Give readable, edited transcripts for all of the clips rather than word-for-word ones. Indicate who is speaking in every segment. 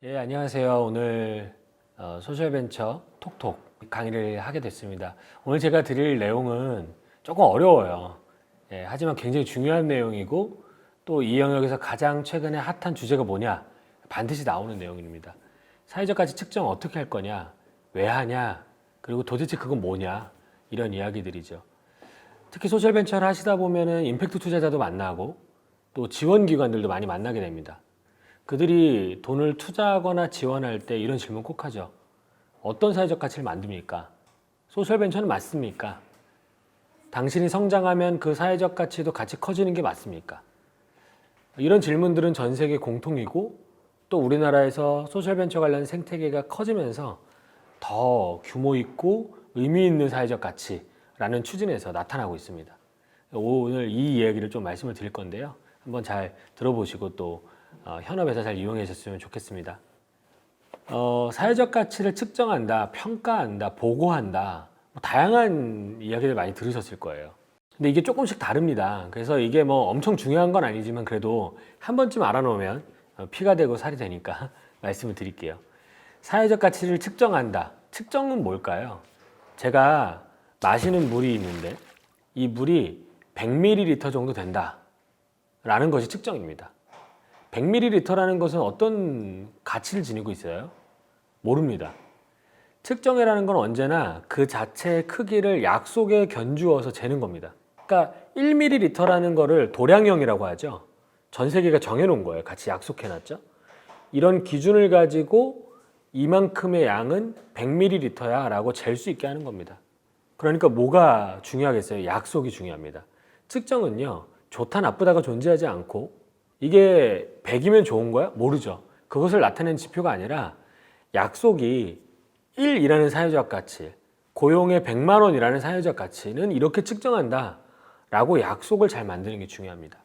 Speaker 1: 예, 안녕하세요. 오늘 소셜벤처 톡톡 강의를 하게 됐습니다. 오늘 제가 드릴 내용은 조금 어려워요. 예, 하지만 굉장히 중요한 내용이고 또 이 영역에서 가장 최근에 핫한 주제가 뭐냐? 반드시 나오는 내용입니다. 사회적 가치 측정 어떻게 할 거냐? 왜 하냐? 그리고 도대체 그건 뭐냐? 이런 이야기들이죠. 특히 소셜벤처를 하시다 보면은 임팩트 투자자도 만나고 또 지원기관들도 많이 만나게 됩니다. 그들이 돈을 투자하거나 지원할 때 이런 질문 꼭 하죠. 어떤 사회적 가치를 만듭니까? 소셜벤처는 맞습니까? 당신이 성장하면 그 사회적 가치도 같이 커지는 게 맞습니까? 이런 질문들은 전 세계 공통이고 또 우리나라에서 소셜벤처 관련 생태계가 커지면서 더 규모 있고 의미 있는 사회적 가치라는 추진에서 나타나고 있습니다. 오늘 이 이야기를 좀 말씀을 드릴 건데요. 한번 잘 들어보시고 또 현업에서 잘 이용하셨으면 좋겠습니다. 사회적 가치를 측정한다, 평가한다, 보고한다, 다양한 이야기를 많이 들으셨을 거예요. 근데 이게 조금씩 다릅니다. 그래서 이게 뭐 엄청 중요한 건 아니지만 그래도 한 번쯤 알아놓으면 피가 되고 살이 되니까 말씀을 드릴게요. 사회적 가치를 측정한다. 측정은 뭘까요? 제가 마시는 물이 있는데 이 물이 100ml 정도 된다 라는 것이 측정입니다. 100ml라는 것은 어떤 가치를 지니고 있어요? 모릅니다. 측정이라는 건 언제나 그 자체의 크기를 약속에 견주어서 재는 겁니다. 그러니까 1ml라는 거를 도량형이라고 하죠. 전 세계가 정해놓은 거예요. 같이 약속해놨죠. 이런 기준을 가지고 이만큼의 양은 100ml야 라고 잴 수 있게 하는 겁니다. 그러니까 뭐가 중요하겠어요? 약속이 중요합니다. 측정은요, 좋다 나쁘다가 존재하지 않고 이게 100이면 좋은 거야? 모르죠. 그것을 나타내는 지표가 아니라 약속이 1이라는 사회적 가치, 고용의 100만 원이라는 사회적 가치는 이렇게 측정한다 라고 약속을 잘 만드는 게 중요합니다.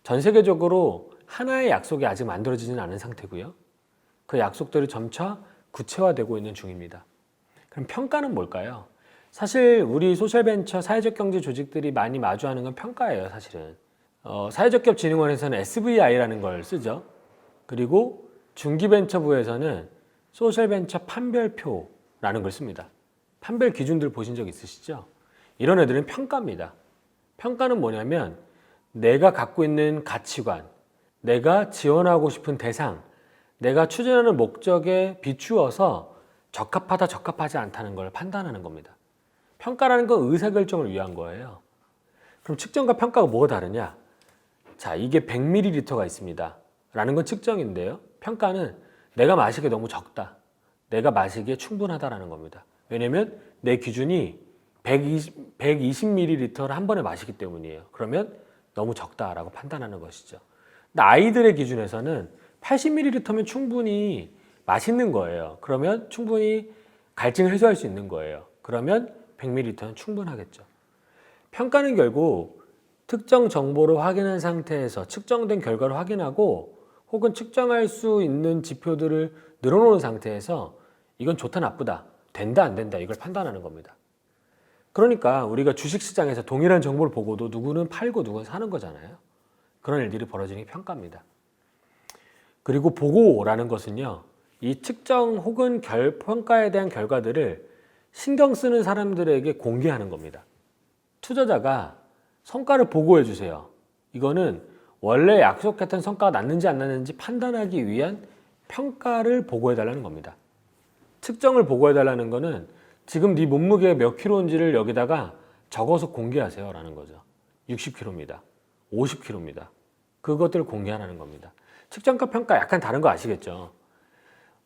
Speaker 1: 전 세계적으로 하나의 약속이 아직 만들어지지는 않은 상태고요. 그 약속들이 점차 구체화되고 있는 중입니다. 그럼 평가는 뭘까요? 사실 우리 소셜벤처 사회적 경제 조직들이 많이 마주하는 건 평가예요, 사실은. 사회적기업진흥원에서는 SVI라는 걸 쓰죠. 그리고 중기벤처부에서는 소셜벤처 판별표라는 걸 씁니다. 판별 기준들 보신 적 있으시죠? 이런 애들은 평가입니다. 평가는 뭐냐면 내가 갖고 있는 가치관, 내가 지원하고 싶은 대상, 내가 추진하는 목적에 비추어서 적합하다, 적합하지 않다는 걸 판단하는 겁니다. 평가라는 건 의사결정을 위한 거예요. 그럼 측정과 평가가 뭐가 다르냐? 자, 이게 100ml가 있습니다. 라는 건 측정인데요. 평가는 내가 마시기에 너무 적다. 내가 마시기에 충분하다라는 겁니다. 왜냐면 내 기준이 120ml를 한 번에 마시기 때문이에요. 그러면 너무 적다라고 판단하는 것이죠. 근데 아이들의 기준에서는 80ml면 충분히 맛있는 거예요. 그러면 충분히 갈증을 해소할 수 있는 거예요. 그러면 100ml는 충분하겠죠. 평가는 결국 특정 정보를 확인한 상태에서 측정된 결과를 확인하고 혹은 측정할 수 있는 지표들을 늘어놓은 상태에서 이건 좋다 나쁘다, 된다 안 된다 이걸 판단하는 겁니다. 그러니까 우리가 주식시장에서 동일한 정보를 보고도 누구는 팔고 누구는 사는 거잖아요. 그런 일들이 벌어지는 게 평가입니다. 그리고 보고라는 것은요, 이 측정 혹은 평가에 대한 결과들을 신경 쓰는 사람들에게 공개하는 겁니다. 투자자가 성과를 보고해 주세요. 이거는 원래 약속했던 성과가 났는지 안 났는지 판단하기 위한 평가를 보고해 달라는 겁니다. 측정을 보고해 달라는 거는 지금 네 몸무게가 몇 킬로인지를 여기다가 적어서 공개하세요 라는 거죠. 60킬로입니다. 50킬로입니다. 그것들을 공개하라는 겁니다. 측정과 평가 약간 다른 거 아시겠죠?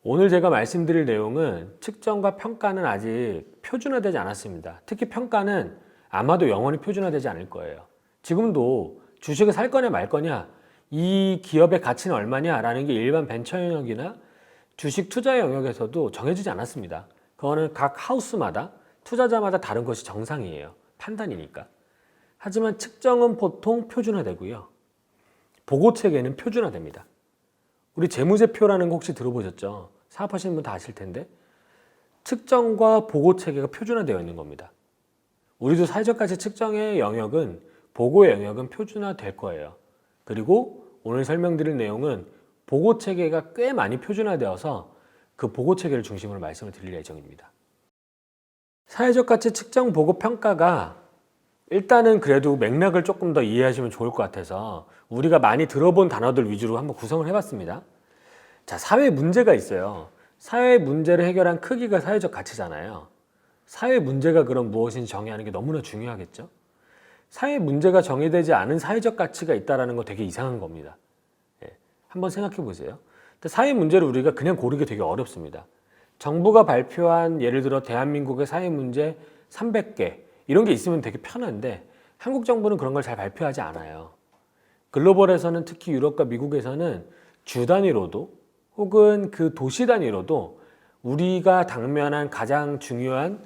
Speaker 1: 오늘 제가 말씀드릴 내용은 측정과 평가는 아직 표준화되지 않았습니다. 특히 평가는 아마도 영원히 표준화되지 않을 거예요. 지금도 주식을 살 거냐 말 거냐, 이 기업의 가치는 얼마냐라는 게 일반 벤처 영역이나 주식 투자 영역에서도 정해지지 않았습니다. 그거는 각 하우스마다 투자자마다 다른 것이 정상이에요. 판단이니까. 하지만 측정은 보통 표준화되고요. 보고 체계는 표준화됩니다. 우리 재무제표라는 거 혹시 들어보셨죠? 사업하시는 분 다 아실 텐데 측정과 보고 체계가 표준화되어 있는 겁니다. 우리도 사회적 가치 측정의 영역은 보고의 영역은 표준화될 거예요. 그리고 오늘 설명드릴 내용은 보고 체계가 꽤 많이 표준화되어서 그 보고 체계를 중심으로 말씀을 드릴 예정입니다. 사회적 가치 측정 보고 평가가 일단은 그래도 맥락을 조금 더 이해하시면 좋을 것 같아서 우리가 많이 들어본 단어들 위주로 한번 구성을 해봤습니다. 자, 사회 문제가 있어요. 사회 문제를 해결한 크기가 사회적 가치잖아요. 사회 문제가 그럼 무엇인지 정의하는 게 너무나 중요하겠죠. 사회 문제가 정의되지 않은 사회적 가치가 있다는 거 되게 이상한 겁니다. 한번 생각해 보세요. 사회 문제를 우리가 그냥 고르기 되게 어렵습니다. 정부가 발표한 예를 들어 대한민국의 사회 문제 300개 이런 게 있으면 되게 편한데 한국 정부는 그런 걸 잘 발표하지 않아요. 글로벌에서는 특히 유럽과 미국에서는 주 단위로도 혹은 그 도시 단위로도 우리가 당면한 가장 중요한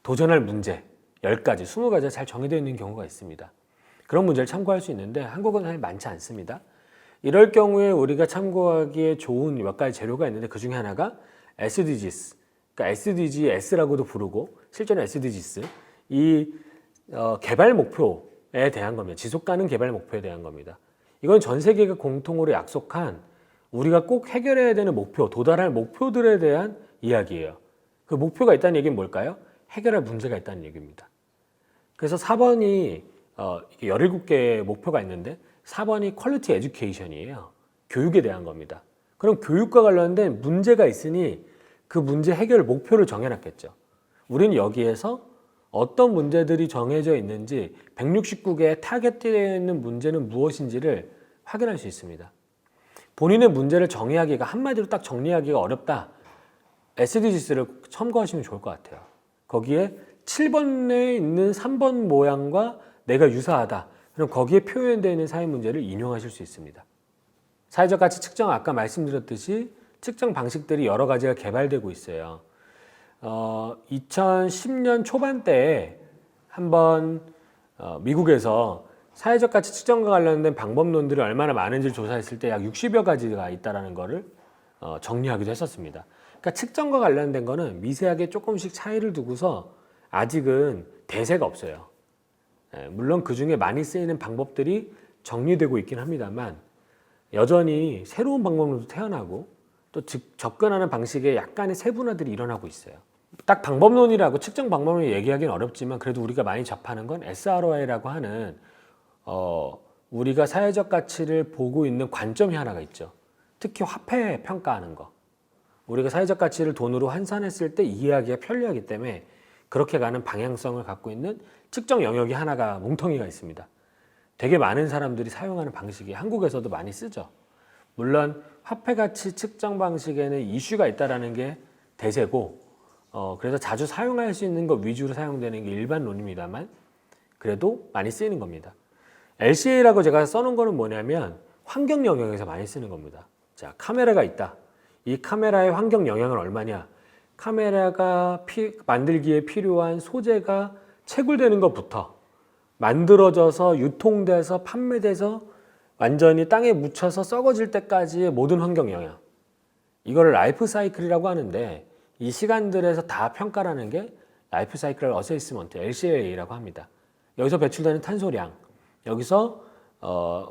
Speaker 1: 도전할 문제 10가지, 20가지가 잘 정해져 있는 경우가 있습니다. 그런 문제를 참고할 수 있는데 한국은 사실 많지 않습니다. 이럴 경우에 우리가 참고하기에 좋은 몇 가지 재료가 있는데 그 중에 하나가 SDGs, 그러니까 SDGs라고도 부르고 실제는 SDGs, 이 개발 목표에 대한 겁니다. 지속 가능 개발 목표에 대한 겁니다. 이건 전 세계가 공통으로 약속한 우리가 꼭 해결해야 되는 목표, 도달할 목표들에 대한 이야기예요. 그 목표가 있다는 얘기는 뭘까요? 해결할 문제가 있다는 얘기입니다. 그래서 4번이 17개의 목표가 있는데 4번이 퀄리티 에듀케이션이에요. 교육에 대한 겁니다. 그럼 교육과 관련된 문제가 있으니 그 문제 해결 목표를 정해놨겠죠. 우리는 여기에서 어떤 문제들이 정해져 있는지 169개의 타겟되어 있는 문제는 무엇인지를 확인할 수 있습니다. 본인의 문제를 정의하기가 한마디로 딱 정리하기가 어렵다. SDGs를 첨가하시면 좋을 것 같아요. 거기에 7번에 있는 3번 모양과 내가 유사하다. 그럼 거기에 표현되어 있는 사회 문제를 인용하실 수 있습니다. 사회적 가치 측정 아까 말씀드렸듯이 측정 방식들이 여러 가지가 개발되고 있어요. 2010년 초반대에 한번 미국에서 사회적 가치 측정과 관련된 방법론들이 얼마나 많은지를 조사했을 때 약 60여 가지가 있다는 것을 정리하기도 했었습니다. 그러니까 측정과 관련된 거는 미세하게 조금씩 차이를 두고서 아직은 대세가 없어요. 물론 그 중에 많이 쓰이는 방법들이 정리되고 있긴 합니다만 여전히 새로운 방법론도 태어나고 또 접근하는 방식에 약간의 세분화들이 일어나고 있어요. 딱 방법론이라고 측정 방법론을 얘기하기는 어렵지만 그래도 우리가 많이 접하는 건 SROI라고 하는 우리가 사회적 가치를 보고 있는 관점이 하나가 있죠. 특히 화폐 평가하는 거. 우리가 사회적 가치를 돈으로 환산했을 때 이해하기가 편리하기 때문에 그렇게 가는 방향성을 갖고 있는 측정 영역이 하나가 뭉텅이가 있습니다. 되게 많은 사람들이 사용하는 방식이 한국에서도 많이 쓰죠. 물론 화폐 가치 측정 방식에는 이슈가 있다는 게 대세고 그래서 자주 사용할 수 있는 것 위주로 사용되는 게 일반론입니다만 그래도 많이 쓰이는 겁니다. LCA라고 제가 써놓은 거는 뭐냐면 환경 영역에서 많이 쓰는 겁니다. 자, 카메라가 있다. 이 카메라의 환경 영향은 얼마냐? 카메라가 만들기에 필요한 소재가 채굴되는 것부터 만들어져서 유통돼서 판매돼서 완전히 땅에 묻혀서 썩어질 때까지의 모든 환경 영향. 이거를 라이프 사이클이라고 하는데 이 시간들에서 다 평가라는 게 라이프 사이클 어세스먼트, LCA라고 합니다. 여기서 배출되는 탄소량, 여기서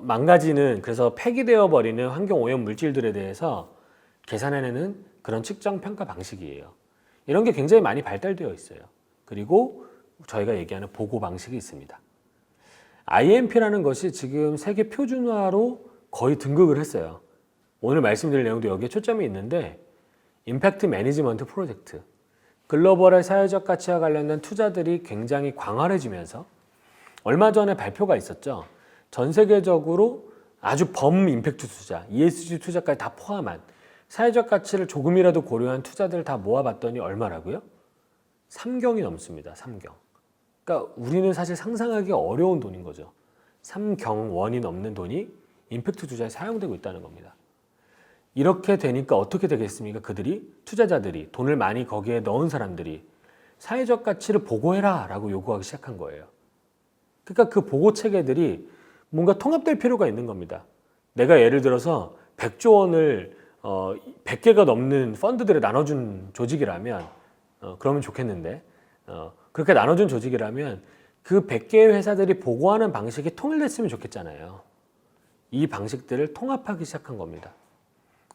Speaker 1: 망가지는 그래서 폐기되어 버리는 환경 오염 물질들에 대해서 계산해내는 그런 측정 평가 방식이에요. 이런 게 굉장히 많이 발달되어 있어요. 그리고 저희가 얘기하는 보고 방식이 있습니다. IMP라는 것이 지금 세계 표준화로 거의 등극을 했어요. 오늘 말씀드릴 내용도 여기에 초점이 있는데 임팩트 매니지먼트 프로젝트, 글로벌의 사회적 가치와 관련된 투자들이 굉장히 광활해지면서 얼마 전에 발표가 있었죠. 전 세계적으로 아주 범 임팩트 투자, ESG 투자까지 다 포함한 사회적 가치를 조금이라도 고려한 투자들을 다 모아봤더니 얼마라고요? 3경이 넘습니다. 3경. 그러니까 우리는 사실 상상하기 어려운 돈인 거죠. 3경 원이 넘는 돈이 임팩트 투자에 사용되고 있다는 겁니다. 이렇게 되니까 어떻게 되겠습니까? 그들이, 투자자들이, 돈을 많이 거기에 넣은 사람들이 사회적 가치를 보고해라 라고 요구하기 시작한 거예요. 그러니까 그 보고 체계들이 뭔가 통합될 필요가 있는 겁니다. 내가 예를 들어서 100조 원을 100개가 넘는 펀드들에 나눠준 조직이라면 그러면 좋겠는데 그렇게 나눠준 조직이라면 그 100개의 회사들이 보고하는 방식이 통일됐으면 좋겠잖아요. 이 방식들을 통합하기 시작한 겁니다.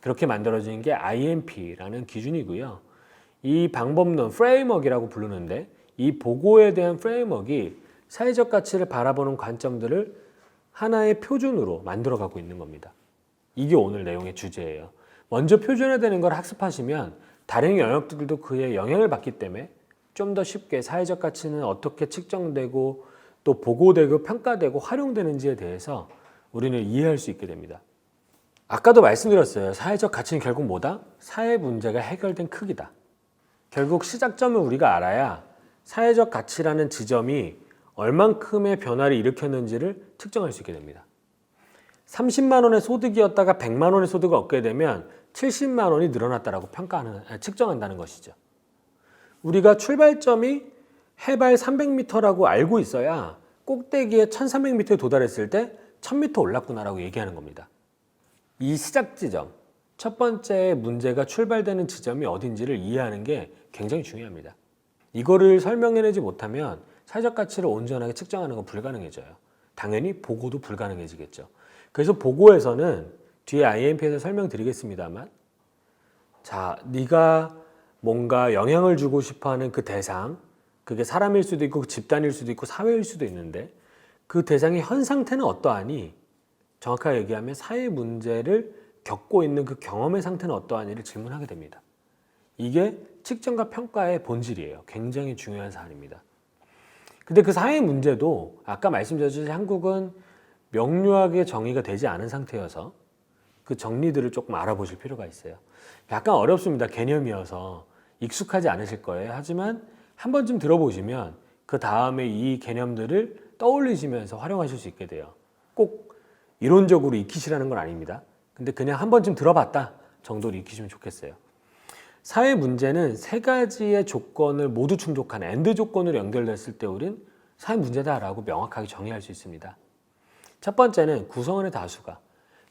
Speaker 1: 그렇게 만들어진 게 IMP라는 기준이고요. 이 방법론, 프레임워크라고 부르는데 이 보고에 대한 프레임워크가 사회적 가치를 바라보는 관점들을 하나의 표준으로 만들어가고 있는 겁니다. 이게 오늘 내용의 주제예요. 먼저 표준화되는 걸 학습하시면 다른 영역들도 그에 영향을 받기 때문에 좀 더 쉽게 사회적 가치는 어떻게 측정되고 또 보고되고 평가되고 활용되는지에 대해서 우리는 이해할 수 있게 됩니다. 아까도 말씀드렸어요. 사회적 가치는 결국 뭐다? 사회 문제가 해결된 크기다. 결국 시작점을 우리가 알아야 사회적 가치라는 지점이 얼만큼의 변화를 일으켰는지를 측정할 수 있게 됩니다. 30만 원의 소득이었다가 100만 원의 소득을 얻게 되면 70만 원이 늘어났다라고 측정한다는 것이죠. 우리가 출발점이 해발 300m라고 알고 있어야 꼭대기에 1300m에 도달했을 때 1000m 올랐구나라고 얘기하는 겁니다. 이 시작 지점, 첫 번째 문제가 출발되는 지점이 어딘지를 이해하는 게 굉장히 중요합니다. 이거를 설명해내지 못하면 사회적 가치를 온전하게 측정하는 건 불가능해져요. 당연히 보고도 불가능해지겠죠. 그래서 보고에서는 뒤에 IMP에서 설명드리겠습니다만, 자, 네가 뭔가 영향을 주고 싶어하는 그 대상, 그게 사람일 수도 있고 집단일 수도 있고 사회일 수도 있는데 그 대상의 현 상태는 어떠하니? 정확하게 얘기하면 사회 문제를 겪고 있는 그 경험의 상태는 어떠하니를 질문하게 됩니다. 이게 측정과 평가의 본질이에요. 굉장히 중요한 사안입니다. 근데 그 사회 문제도 아까 말씀드렸듯이 한국은 명료하게 정의가 되지 않은 상태여서 그 정리들을 조금 알아보실 필요가 있어요. 약간 어렵습니다. 개념이어서 익숙하지 않으실 거예요. 하지만 한 번쯤 들어보시면 그 다음에 이 개념들을 떠올리시면서 활용하실 수 있게 돼요. 꼭 이론적으로 익히시라는 건 아닙니다. 근데 그냥 한 번쯤 들어봤다 정도로 익히시면 좋겠어요. 사회 문제는 세 가지의 조건을 모두 충족하는 엔드 조건으로 연결됐을 때 우린 사회 문제다라고 명확하게 정의할 수 있습니다. 첫 번째는 구성원의 다수가,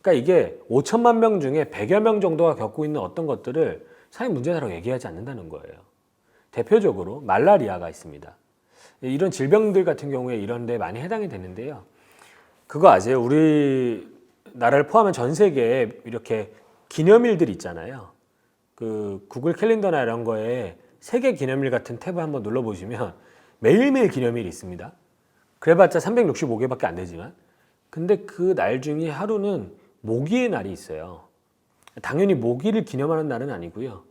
Speaker 1: 그러니까 이게 5천만 명 중에 100여 명 정도가 겪고 있는 어떤 것들을 사회 문제다라고 얘기하지 않는다는 거예요. 대표적으로 말라리아가 있습니다. 이런 질병들 같은 경우에 이런 데 많이 해당이 되는데요. 그거 아세요? 우리나라를 포함한 전 세계에 이렇게 기념일들 있잖아요. 그 구글 캘린더나 이런 거에 세계 기념일 같은 탭을 한번 눌러보시면 매일매일 기념일이 있습니다. 그래봤자 365개밖에 안 되지만, 근데 그 날 중에 하루는 모기의 날이 있어요. 당연히 모기를 기념하는 날은 아니고요.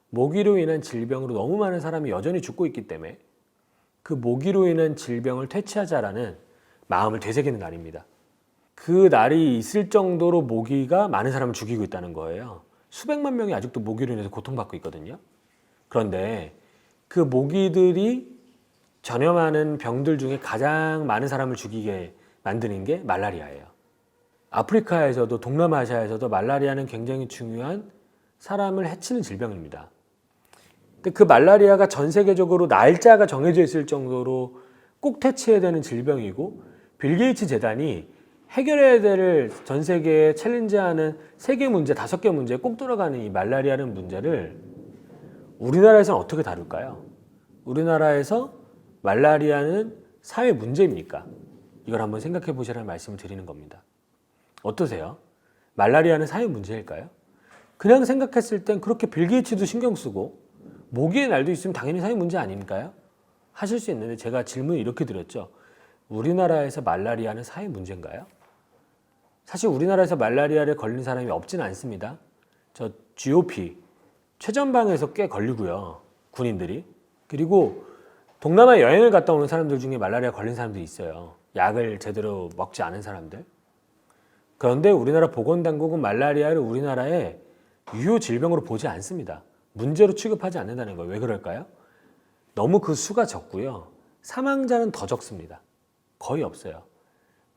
Speaker 1: 모기로 인한 질병으로 너무 많은 사람이 여전히 죽고 있기 때문에 그 모기로 인한 질병을 퇴치하자라는 마음을 되새기는 날입니다. 그 날이 있을 정도로 모기가 많은 사람을 죽이고 있다는 거예요. 수백만 명이 아직도 모기로 인해서 고통받고 있거든요. 그런데 그 모기들이 전염하는 병들 중에 가장 많은 사람을 죽이게 만드는 게 말라리아예요. 아프리카에서도 동남아시아에서도 말라리아는 굉장히 중요한 사람을 해치는 질병입니다. 근데 그 말라리아가 전 세계적으로 날짜가 정해져 있을 정도로 꼭 퇴치해야 되는 질병이고, 빌 게이츠 재단이 해결해야 될 전 세계에 챌린지하는 세계 문제 5개 문제에 꼭 들어가는 이 말라리아라는 문제를 우리나라에서는 어떻게 다룰까요? 우리나라에서 말라리아는 사회 문제입니까? 이걸 한번 생각해 보시라는 말씀을 드리는 겁니다. 어떠세요? 말라리아는 사회 문제일까요? 그냥 생각했을 땐 그렇게 빌 게이츠도 신경 쓰고 모기의 날도 있으면 당연히 사회 문제 아닙니까요? 하실 수 있는데 제가 질문을 이렇게 드렸죠. 우리나라에서 말라리아는 사회 문제인가요? 사실 우리나라에서 말라리아를 걸린 사람이 없지는 않습니다. 저 GOP 최전방에서 꽤 걸리고요. 군인들이. 그리고 동남아 여행을 갔다 오는 사람들 중에 말라리아 걸린 사람들이 있어요. 약을 제대로 먹지 않은 사람들. 그런데 우리나라 보건당국은 말라리아를 우리나라의 유효 질병으로 보지 않습니다. 문제로 취급하지 않는다는 거예요. 왜 그럴까요? 너무 그 수가 적고요. 사망자는 더 적습니다. 거의 없어요.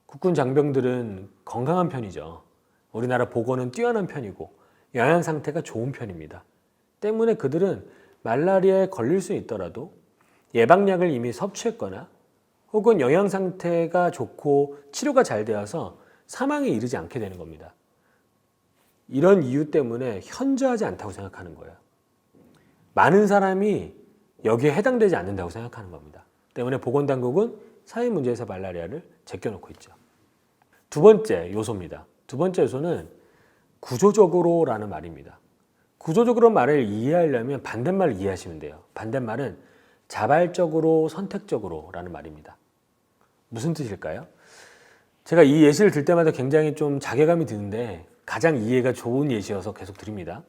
Speaker 1: 국군 장병들은 건강한 편이죠. 우리나라 보건은 뛰어난 편이고 영양 상태가 좋은 편입니다. 때문에 그들은 말라리아에 걸릴 수 있더라도 예방약을 이미 섭취했거나 혹은 영양 상태가 좋고 치료가 잘 되어서 사망에 이르지 않게 되는 겁니다. 이런 이유 때문에 현저하지 않다고 생각하는 거예요. 많은 사람이 여기에 해당되지 않는다고 생각하는 겁니다. 때문에 보건당국은 사회 문제에서 말라리아를 제껴놓고 있죠. 두 번째 요소입니다. 두 번째 요소는 구조적으로라는 말입니다. 구조적으로 말을 이해하려면 반대말을 이해하시면 돼요. 반대말은 자발적으로, 선택적으로라는 말입니다. 무슨 뜻일까요? 제가 이 예시를 들 때마다 굉장히 좀 자괴감이 드는데 가장 이해가 좋은 예시여서 계속 드립니다.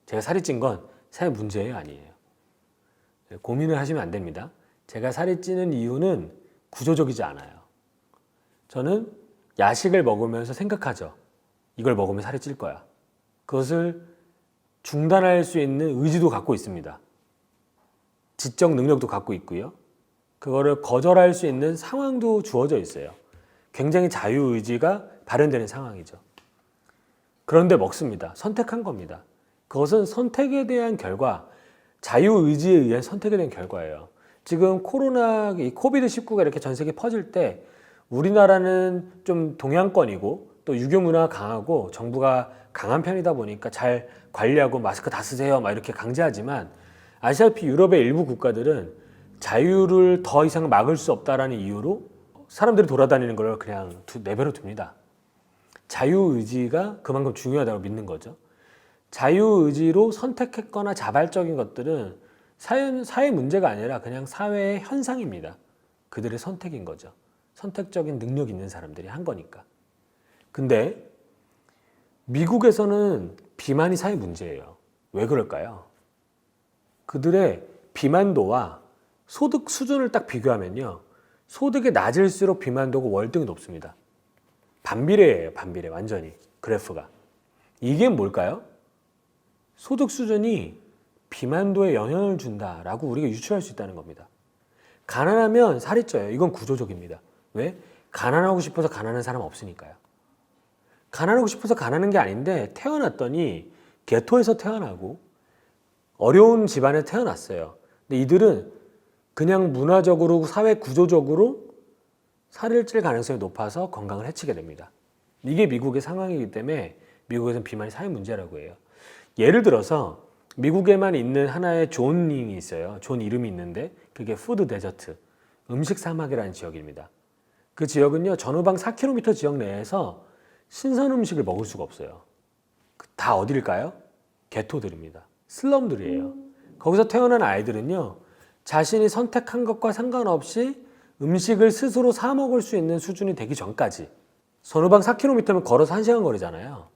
Speaker 1: 제가 살이 찐 건 사회 문제예요, 아니에요? 고민을 하시면 안 됩니다. 제가 살이 찌는 이유는 구조적이지 않아요. 저는 야식을 먹으면서 생각하죠. 이걸 먹으면 살이 찔 거야. 그것을 중단할 수 있는 의지도 갖고 있습니다. 지적 능력도 갖고 있고요. 그거를 거절할 수 있는 상황도 주어져 있어요. 굉장히 자유의지가 발현되는 상황이죠. 그런데 먹습니다. 선택한 겁니다. 그것은 선택에 대한 결과, 자유의지에 의한 선택에 대한 결과예요. 지금 코로나, 이 코비드19가 이렇게 전 세계에 퍼질 때 우리나라는 좀 동양권이고 또 유교 문화가 강하고 정부가 강한 편이다 보니까 잘 관리하고 마스크 다 쓰세요 막 이렇게 강제하지만 아시다시피 유럽의 일부 국가들은 자유를 더 이상 막을 수 없다라는 이유로 사람들이 돌아다니는 걸 그냥 내버려 둡니다. 자유의지가 그만큼 중요하다고 믿는 거죠. 자유의지로 선택했거나 자발적인 것들은 사회 문제가 아니라 그냥 사회의 현상입니다. 그들의 선택인 거죠. 선택적인 능력 있는 사람들이 한 거니까. 근데 미국에서는 비만이 사회 문제예요. 왜 그럴까요? 그들의 비만도와 소득 수준을 딱 비교하면요. 소득이 낮을수록 비만도가 월등히 높습니다. 반비례예요. 반비례 완전히 그래프가. 이게 뭘까요? 소득 수준이 비만도에 영향을 준다라고 우리가 유추할 수 있다는 겁니다. 가난하면 살이 쪄요. 이건 구조적입니다. 왜? 가난하고 싶어서 가난한 사람 없으니까요. 가난하고 싶어서 가난한 게 아닌데 태어났더니 게토에서 태어나고 어려운 집안에 태어났어요. 근데 이들은 그냥 문화적으로 사회 구조적으로 살을 찔 가능성이 높아서 건강을 해치게 됩니다. 이게 미국의 상황이기 때문에 미국에서는 비만이 사회 문제라고 해요. 예를 들어서 미국에만 있는 하나의 존이 있어요. 존 이름이 있는데 그게 푸드 데저트, 음식 사막이라는 지역입니다. 그 지역은요, 전후방 4km 지역 내에서 신선 음식을 먹을 수가 없어요. 다 어딜까요? 게토들입니다. 슬럼들이에요. 거기서 태어난 아이들은요, 자신이 선택한 것과 상관없이 음식을 스스로 사 먹을 수 있는 수준이 되기 전까지, 전후방 4km면 걸어서 1시간 거리잖아요.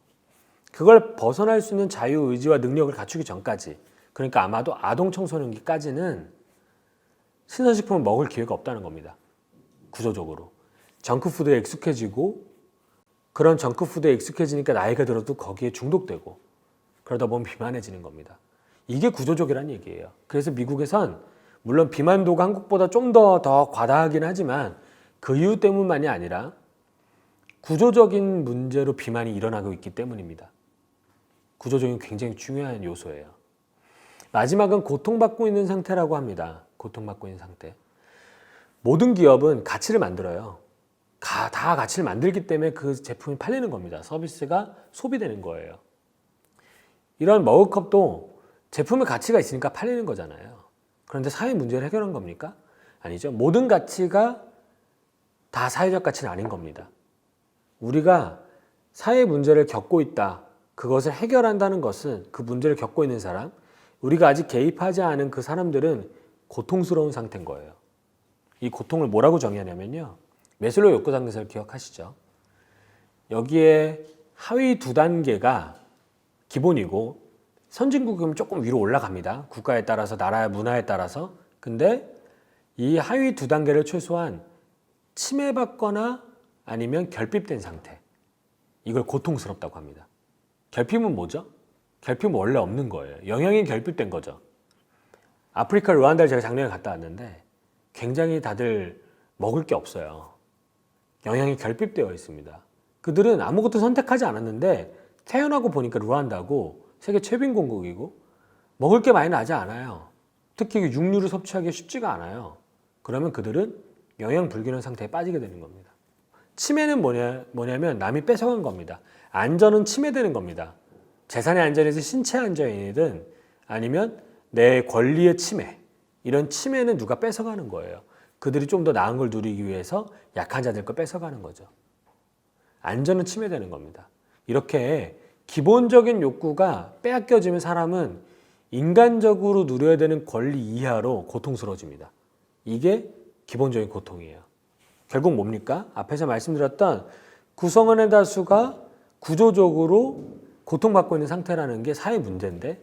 Speaker 1: 그걸 벗어날 수 있는 자유의지와 능력을 갖추기 전까지, 그러니까 아마도 아동 청소년기까지는 신선식품을 먹을 기회가 없다는 겁니다. 구조적으로. 정크푸드에 익숙해지고 그런 정크푸드에 익숙해지니까 나이가 들어도 거기에 중독되고 그러다 보면 비만해지는 겁니다. 이게 구조적이라는 얘기예요. 그래서 미국에선 물론 비만도가 한국보다 좀 더 과다하긴 하지만 그 이유 때문만이 아니라 구조적인 문제로 비만이 일어나고 있기 때문입니다. 구조적인 굉장히 중요한 요소예요. 마지막은 고통받고 있는 상태라고 합니다. 고통받고 있는 상태. 모든 기업은 가치를 만들어요. 다 가치를 만들기 때문에 그 제품이 팔리는 겁니다. 서비스가 소비되는 거예요. 이런 머그컵도 제품의 가치가 있으니까 팔리는 거잖아요. 그런데 사회 문제를 해결한 겁니까? 아니죠. 모든 가치가 다 사회적 가치는 아닌 겁니다. 우리가 사회 문제를 겪고 있다. 그것을 해결한다는 것은 그 문제를 겪고 있는 사람, 우리가 아직 개입하지 않은 그 사람들은 고통스러운 상태인 거예요. 이 고통을 뭐라고 정의하냐면요. 매슬로우 욕구상승을 기억하시죠? 여기에 하위 2단계가 기본이고 선진국이면 조금 위로 올라갑니다. 국가에 따라서, 나라의 문화에 따라서. 근데 이 하위 2단계를 최소한 침해받거나 아니면 결핍된 상태. 이걸 고통스럽다고 합니다. 결핍은 뭐죠? 결핍은 원래 없는 거예요. 영양이 결핍된 거죠. 아프리카 루안다를 제가 작년에 갔다 왔는데 굉장히 다들 먹을 게 없어요. 영양이 결핍되어 있습니다. 그들은 아무것도 선택하지 않았는데 태어나고 보니까 루안다고 세계 최빈공국이고 먹을 게 많이 나지 않아요. 특히 육류를 섭취하기 쉽지가 않아요. 그러면 그들은 영양 불균형 상태에 빠지게 되는 겁니다. 침해는 뭐냐면 남이 뺏어간 겁니다. 안전은 침해되는 겁니다. 재산의 안전이든 신체 안전이든 아니면 내 권리의 침해, 이런 침해는 누가 뺏어가는 거예요. 그들이 좀 더 나은 걸 누리기 위해서 약한 자들 걸 뺏어가는 거죠. 안전은 침해되는 겁니다. 이렇게 기본적인 욕구가 빼앗겨지면 사람은 인간적으로 누려야 되는 권리 이하로 고통스러워집니다. 이게 기본적인 고통이에요. 결국 뭡니까? 앞에서 말씀드렸던 구성원의 다수가 구조적으로 고통받고 있는 상태라는 게 사회 문제인데,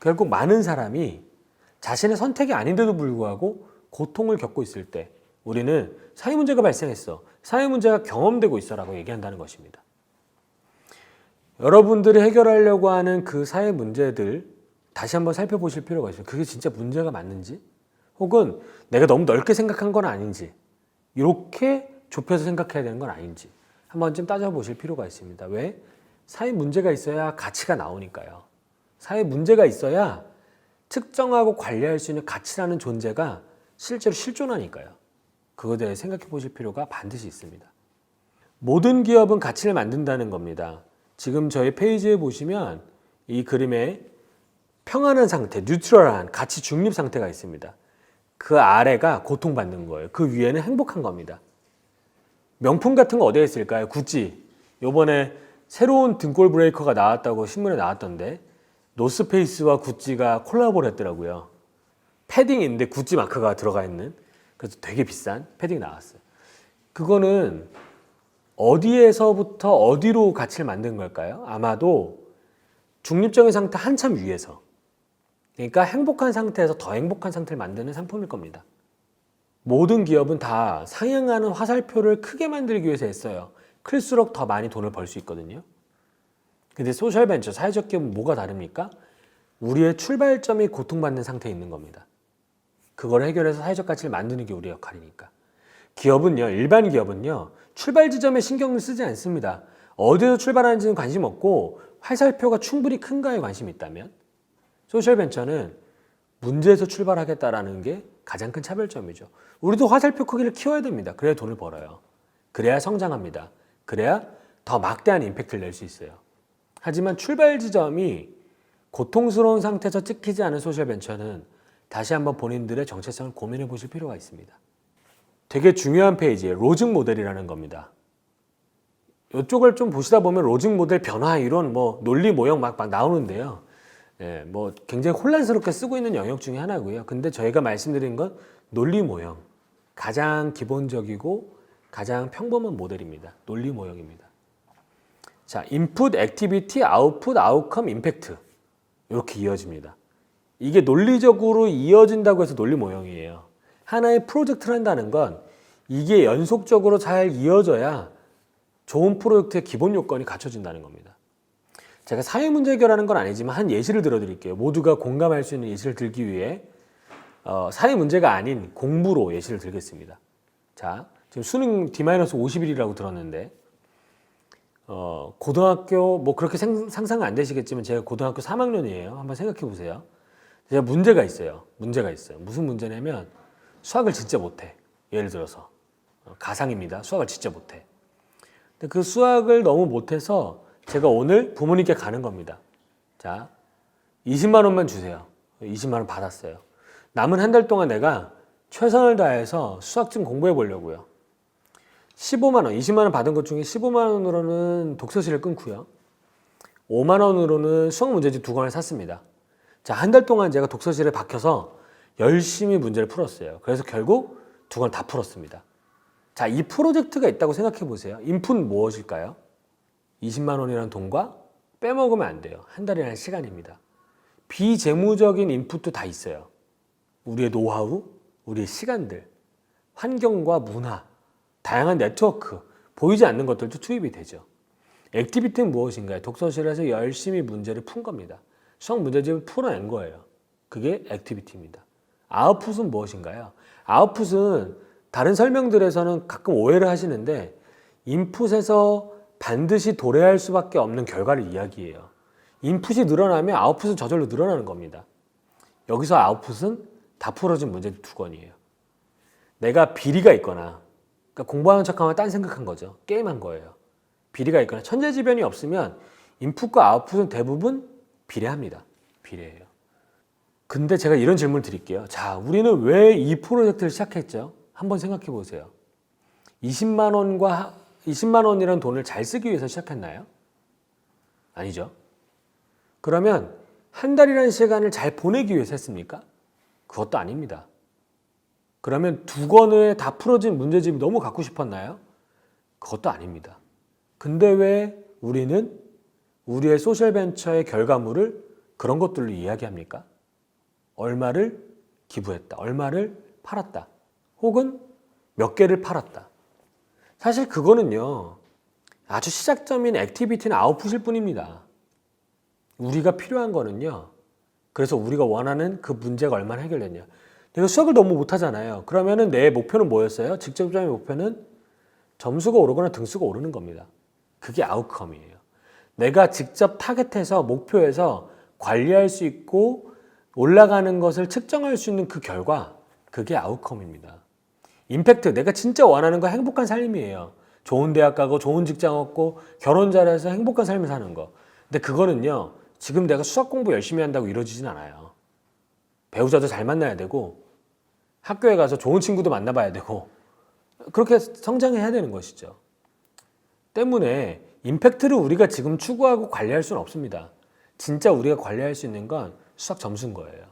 Speaker 1: 결국 많은 사람이 자신의 선택이 아닌데도 불구하고 고통을 겪고 있을 때 우리는 사회 문제가 발생했어, 사회 문제가 경험되고 있어라고 얘기한다는 것입니다. 여러분들이 해결하려고 하는 그 사회 문제들 다시 한번 살펴보실 필요가 있어요. 그게 진짜 문제가 맞는지, 혹은 내가 너무 넓게 생각한 건 아닌지, 이렇게 좁혀서 생각해야 되는 건 아닌지 한 번쯤 따져보실 필요가 있습니다. 왜? 사회 문제가 있어야 가치가 나오니까요. 사회 문제가 있어야 특정하고 관리할 수 있는 가치라는 존재가 실제로 실존하니까요. 그거에 대해 생각해 보실 필요가 반드시 있습니다. 모든 기업은 가치를 만든다는 겁니다. 지금 저희 페이지에 보시면 이 그림에 평안한 상태, 뉴트럴한 가치 중립 상태가 있습니다. 그 아래가 고통받는 거예요. 그 위에는 행복한 겁니다. 명품 같은 거 어디에 있을까요? 구찌. 요번에 새로운 등골 브레이커가 나왔다고 신문에 나왔던데, 노스페이스와 구찌가 콜라보를 했더라고요. 패딩인데 구찌 마크가 들어가 있는, 그래서 되게 비싼 패딩이 나왔어요. 그거는 어디에서부터 어디로 가치를 만든 걸까요? 아마도 중립적인 상태 한참 위에서, 그러니까 행복한 상태에서 더 행복한 상태를 만드는 상품일 겁니다. 모든 기업은 다 상향하는 화살표를 크게 만들기 위해서 했어요. 클수록 더 많이 돈을 벌 수 있거든요. 근데 소셜벤처, 사회적 기업은 뭐가 다릅니까? 우리의 출발점이 고통받는 상태에 있는 겁니다. 그걸 해결해서 사회적 가치를 만드는 게 우리의 역할이니까. 기업은요, 일반 기업은요, 출발 지점에 신경을 쓰지 않습니다. 어디서 출발하는지는 관심 없고 화살표가 충분히 큰가에 관심이 있다면, 소셜벤처는 문제에서 출발하겠다라는 게 가장 큰 차별점이죠. 우리도 화살표 크기를 키워야 됩니다. 그래야 돈을 벌어요. 그래야 성장합니다. 그래야 더 막대한 임팩트를 낼 수 있어요. 하지만 출발 지점이 고통스러운 상태에서 찍히지 않은 소셜벤처는 다시 한번 본인들의 정체성을 고민해 보실 필요가 있습니다. 되게 중요한 페이지에 로직 모델이라는 겁니다. 이쪽을 좀 보시다 보면 로직 모델 변화 이론, 논리 모형 막 나오는데요. 뭐 굉장히 혼란스럽게 쓰고 있는 영역 중에 하나고요. 근데 저희가 말씀드린 건 논리 모형, 가장 기본적이고 가장 평범한 모델입니다. 논리 모형입니다. 자, 인풋, 액티비티, 아웃풋, 아웃컴, 임팩트, 이렇게 이어집니다. 이게 논리적으로 이어진다고 해서 논리 모형이에요. 하나의 프로젝트를 한다는 건 이게 연속적으로 잘 이어져야 좋은 프로젝트의 기본 요건이 갖춰진다는 겁니다. 제가 사회 문제 해결하는 건 아니지만 한 예시를 들어드릴게요. 모두가 공감할 수 있는 예시를 들기 위해 사회 문제가 아닌 공부로 예시를 들겠습니다. 자, 지금 수능 D-50일이라고 들었는데, 고등학교 뭐 그렇게 상상은 안 되시겠지만 제가 고등학교 3학년이에요. 한번 생각해 보세요. 제가 문제가 있어요. 무슨 문제냐면 수학을 진짜 못해. 예를 들어서 가상입니다. 수학을 진짜 못해. 근데 그 수학을 너무 못해서 제가 오늘 부모님께 가는 겁니다. 자, 20만 원만 주세요. 20만 원 받았어요. 남은 한 달 동안 내가 최선을 다해서 수학 좀 공부해 보려고요. 15만 원, 20만 원 받은 것 중에 15만 원으로는 독서실을 끊고요. 5만 원으로는 수학 문제집 2권을 샀습니다. 자, 한 달 동안 제가 독서실에 박혀서 열심히 문제를 풀었어요. 그래서 결국 2권 다 풀었습니다. 자, 이 프로젝트가 있다고 생각해 보세요. 인풋 무엇일까요? 20만 원이라는 돈과 빼먹으면 안 돼요. 한 달이라는 시간입니다. 비재무적인 인풋도 다 있어요. 우리의 노하우, 우리의 시간들, 환경과 문화, 다양한 네트워크, 보이지 않는 것들도 투입이 되죠. 액티비티는 무엇인가요? 독서실에서 열심히 문제를 푼 겁니다. 수학 문제집을 풀어낸 거예요. 그게 액티비티입니다. 아웃풋은 무엇인가요? 아웃풋은 다른 설명들에서는 가끔 오해를 하시는데, 인풋에서 반드시 도래할 수밖에 없는 결과를 이야기해요. 인풋이 늘어나면 아웃풋은 저절로 늘어나는 겁니다. 여기서 아웃풋은 다 풀어진 문제 2권이에요. 내가 비리가 있거나, 그러니까 공부하는 척하면 딴 생각한 거죠. 게임한 거예요. 비리가 있거나 천재지변이 없으면 인풋과 아웃풋은 대부분 비례합니다. 비례해요. 근데 제가 이런 질문을 드릴게요. 자, 우리는 왜 이 프로젝트를 시작했죠? 한번 생각해 보세요. 20만 원이라는 돈을 잘 쓰기 위해서 시작했나요? 아니죠. 그러면 한 달이라는 시간을 잘 보내기 위해서 했습니까? 그것도 아닙니다. 그러면 두 권에 다 풀어진 문제집이 너무 갖고 싶었나요? 그것도 아닙니다. 근데 왜 우리는 우리의 소셜벤처의 결과물을 그런 것들로 이야기합니까? 얼마를 기부했다, 얼마를 팔았다, 혹은 몇 개를 팔았다. 사실 그거는요, 아주 시작점인 액티비티는 아웃풋일 뿐입니다. 우리가 필요한 거는요, 그래서 우리가 원하는 그 문제가 얼마나 해결됐냐. 내가 수학을 너무 못하잖아요. 그러면은 내 목표는 뭐였어요? 직접적인 목표는 점수가 오르거나 등수가 오르는 겁니다. 그게 아웃컴이에요. 내가 직접 타겟해서 목표에서 관리할 수 있고 올라가는 것을 측정할 수 있는 그 결과, 그게 아웃컴입니다. 임팩트, 내가 진짜 원하는 거 행복한 삶이에요. 좋은 대학 가고 좋은 직장 얻고 결혼 잘해서 행복한 삶을 사는 거. 근데 그거는요, 지금 내가 수학 공부 열심히 한다고 이루어지진 않아요. 배우자도 잘 만나야 되고 학교에 가서 좋은 친구도 만나봐야 되고 그렇게 성장해야 되는 것이죠. 때문에 임팩트를 우리가 지금 추구하고 관리할 수는 없습니다. 진짜 우리가 관리할 수 있는 건 수학 점수인 거예요.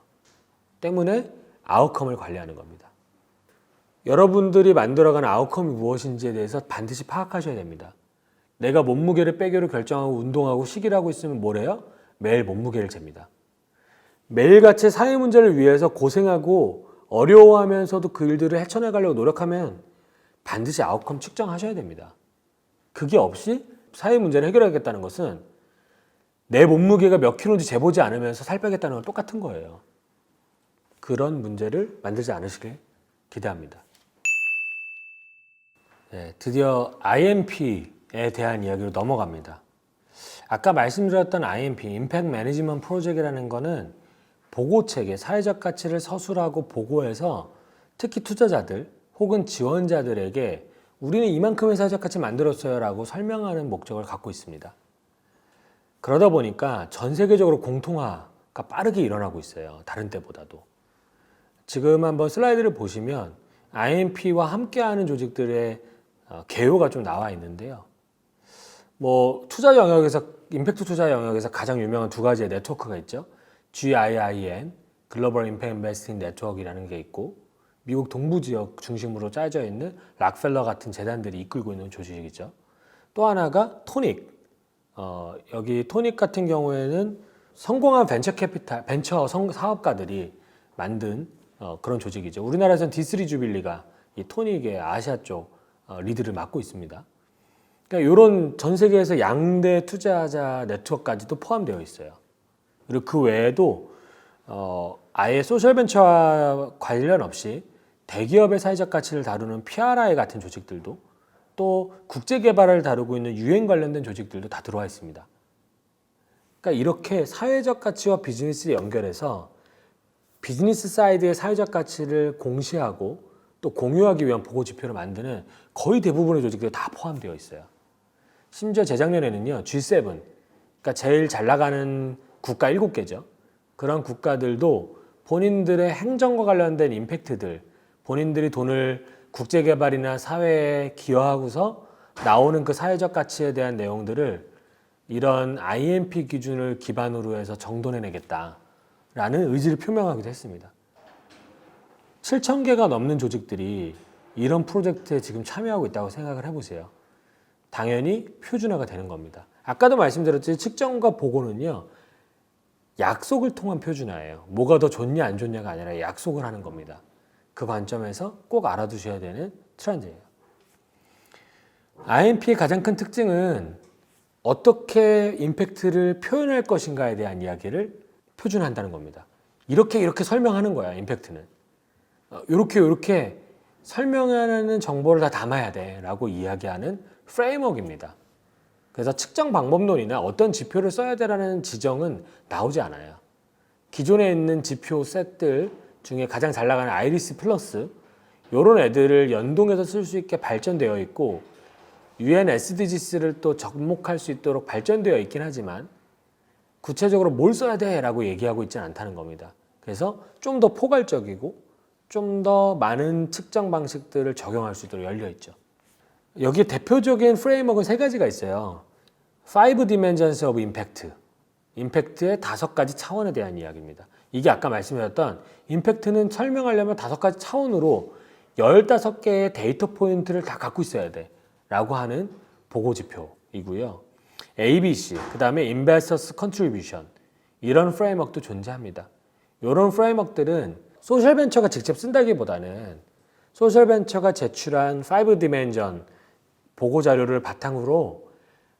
Speaker 1: 때문에 아웃컴을 관리하는 겁니다. 여러분들이 만들어가는 아웃컴이 무엇인지에 대해서 반드시 파악하셔야 됩니다. 내가 몸무게를 빼기로 결정하고 운동하고 식이를 하고 있으면 뭐래요? 매일 몸무게를 잽니다. 매일같이 사회 문제를 위해서 고생하고 어려워하면서도 그 일들을 헤쳐나가려고 노력하면 반드시 아웃컴 측정하셔야 됩니다. 그게 없이 사회 문제를 해결하겠다는 것은 내 몸무게가 몇 킬로인지 재보지 않으면서 살 빼겠다는 건 똑같은 거예요. 그런 문제를 만들지 않으시길 기대합니다. 네, 드디어 IMP에 대한 이야기로 넘어갑니다. 아까 말씀드렸던 IMP, 임팩트 매니지먼트 프로젝트라는 거는 보고체계, 사회적 가치를 서술하고 보고해서 특히 투자자들 혹은 지원자들에게 우리는 이만큼의 사회적 가치 만들었어요 라고 설명하는 목적을 갖고 있습니다. 그러다 보니까 전 세계적으로 공통화가 빠르게 일어나고 있어요. 다른 때보다도. 지금 한번 슬라이드를 보시면 IMP와 함께하는 조직들의 개요가 좀 나와 있는데요. 뭐 투자 영역에서 임팩트 투자 영역에서 가장 유명한 두 가지의 네트워크가 있죠. GIIN, 글로벌 임팩트 인베스팅 네트워크라는 게 있고 미국 동부 지역 중심으로 짜여져 있는 락펠러 같은 재단들이 이끌고 있는 조직이죠. 또 하나가 토닉. 여기 토닉 같은 경우에는 성공한 벤처 사업가들이 만든 그런 조직이죠. 우리나라에서는 D3 주빌리가 이 토닉의 아시아 쪽 리드를 맡고 있습니다. 그러니까 이런 전 세계에서 양대 투자자 네트워크까지도 포함되어 있어요. 그리고 그 외에도 아예 소셜벤처와 관련 없이 대기업의 사회적 가치를 다루는 PRI 같은 조직들도 또 국제개발을 다루고 있는 UN 관련된 조직들도 다 들어와 있습니다. 그러니까 이렇게 사회적 가치와 비즈니스를 연결해서 비즈니스 사이드의 사회적 가치를 공시하고 또 공유하기 위한 보고 지표를 만드는 거의 대부분의 조직들이 다 포함되어 있어요. 심지어 재작년에는요, G7, 그러니까 제일 잘 나가는 국가 7개죠. 그런 국가들도 본인들의 행정과 관련된 임팩트들, 본인들이 돈을 국제개발이나 사회에 기여하고서 나오는 그 사회적 가치에 대한 내용들을 이런 IMP 기준을 기반으로 해서 정돈해내겠다라는 의지를 표명하기도 했습니다. 7,000개가 넘는 조직들이 이런 프로젝트에 지금 참여하고 있다고 생각을 해보세요. 당연히 표준화가 되는 겁니다. 아까도 말씀드렸듯이 측정과 보고는요, 약속을 통한 표준화예요. 뭐가 더 좋냐 안 좋냐가 아니라 약속을 하는 겁니다. 그 관점에서 꼭 알아두셔야 되는 트렌드예요. IMP의 가장 큰 특징은 어떻게 임팩트를 표현할 것인가에 대한 이야기를 표준화한다는 겁니다. 이렇게 설명하는 거야, 임팩트는. 이렇게 설명하는 정보를 다 담아야 돼 라고 이야기하는 프레임워크입니다. 그래서 측정 방법론이나 어떤 지표를 써야 되라는 지정은 나오지 않아요. 기존에 있는 지표 셋들 중에 가장 잘 나가는 아이리스 플러스 이런 애들을 연동해서 쓸 수 있게 발전되어 있고 UN SDGs를 또 접목할 수 있도록 발전되어 있긴 하지만 구체적으로 뭘 써야 돼 라고 얘기하고 있지는 않다는 겁니다. 그래서 좀 더 포괄적이고 좀 더 많은 측정 방식들을 적용할 수 있도록 열려 있죠. 여기에 대표적인 프레임워크는 세 가지가 있어요. 5 Dimensions of Impact. 임팩트의 5가지 차원에 대한 이야기입니다. 이게 아까 말씀드렸던 임팩트는 설명하려면 5가지 차원으로 15개의 데이터 포인트를 다 갖고 있어야 돼 라고 하는 보고 지표이고요. ABC, 그 다음에 Investors Contribution, 이런 프레임워크도 존재합니다. 이런 프레임워크들은 소셜벤처가 직접 쓴다기보다는 소셜벤처가 제출한 5디멘전 보고자료를 바탕으로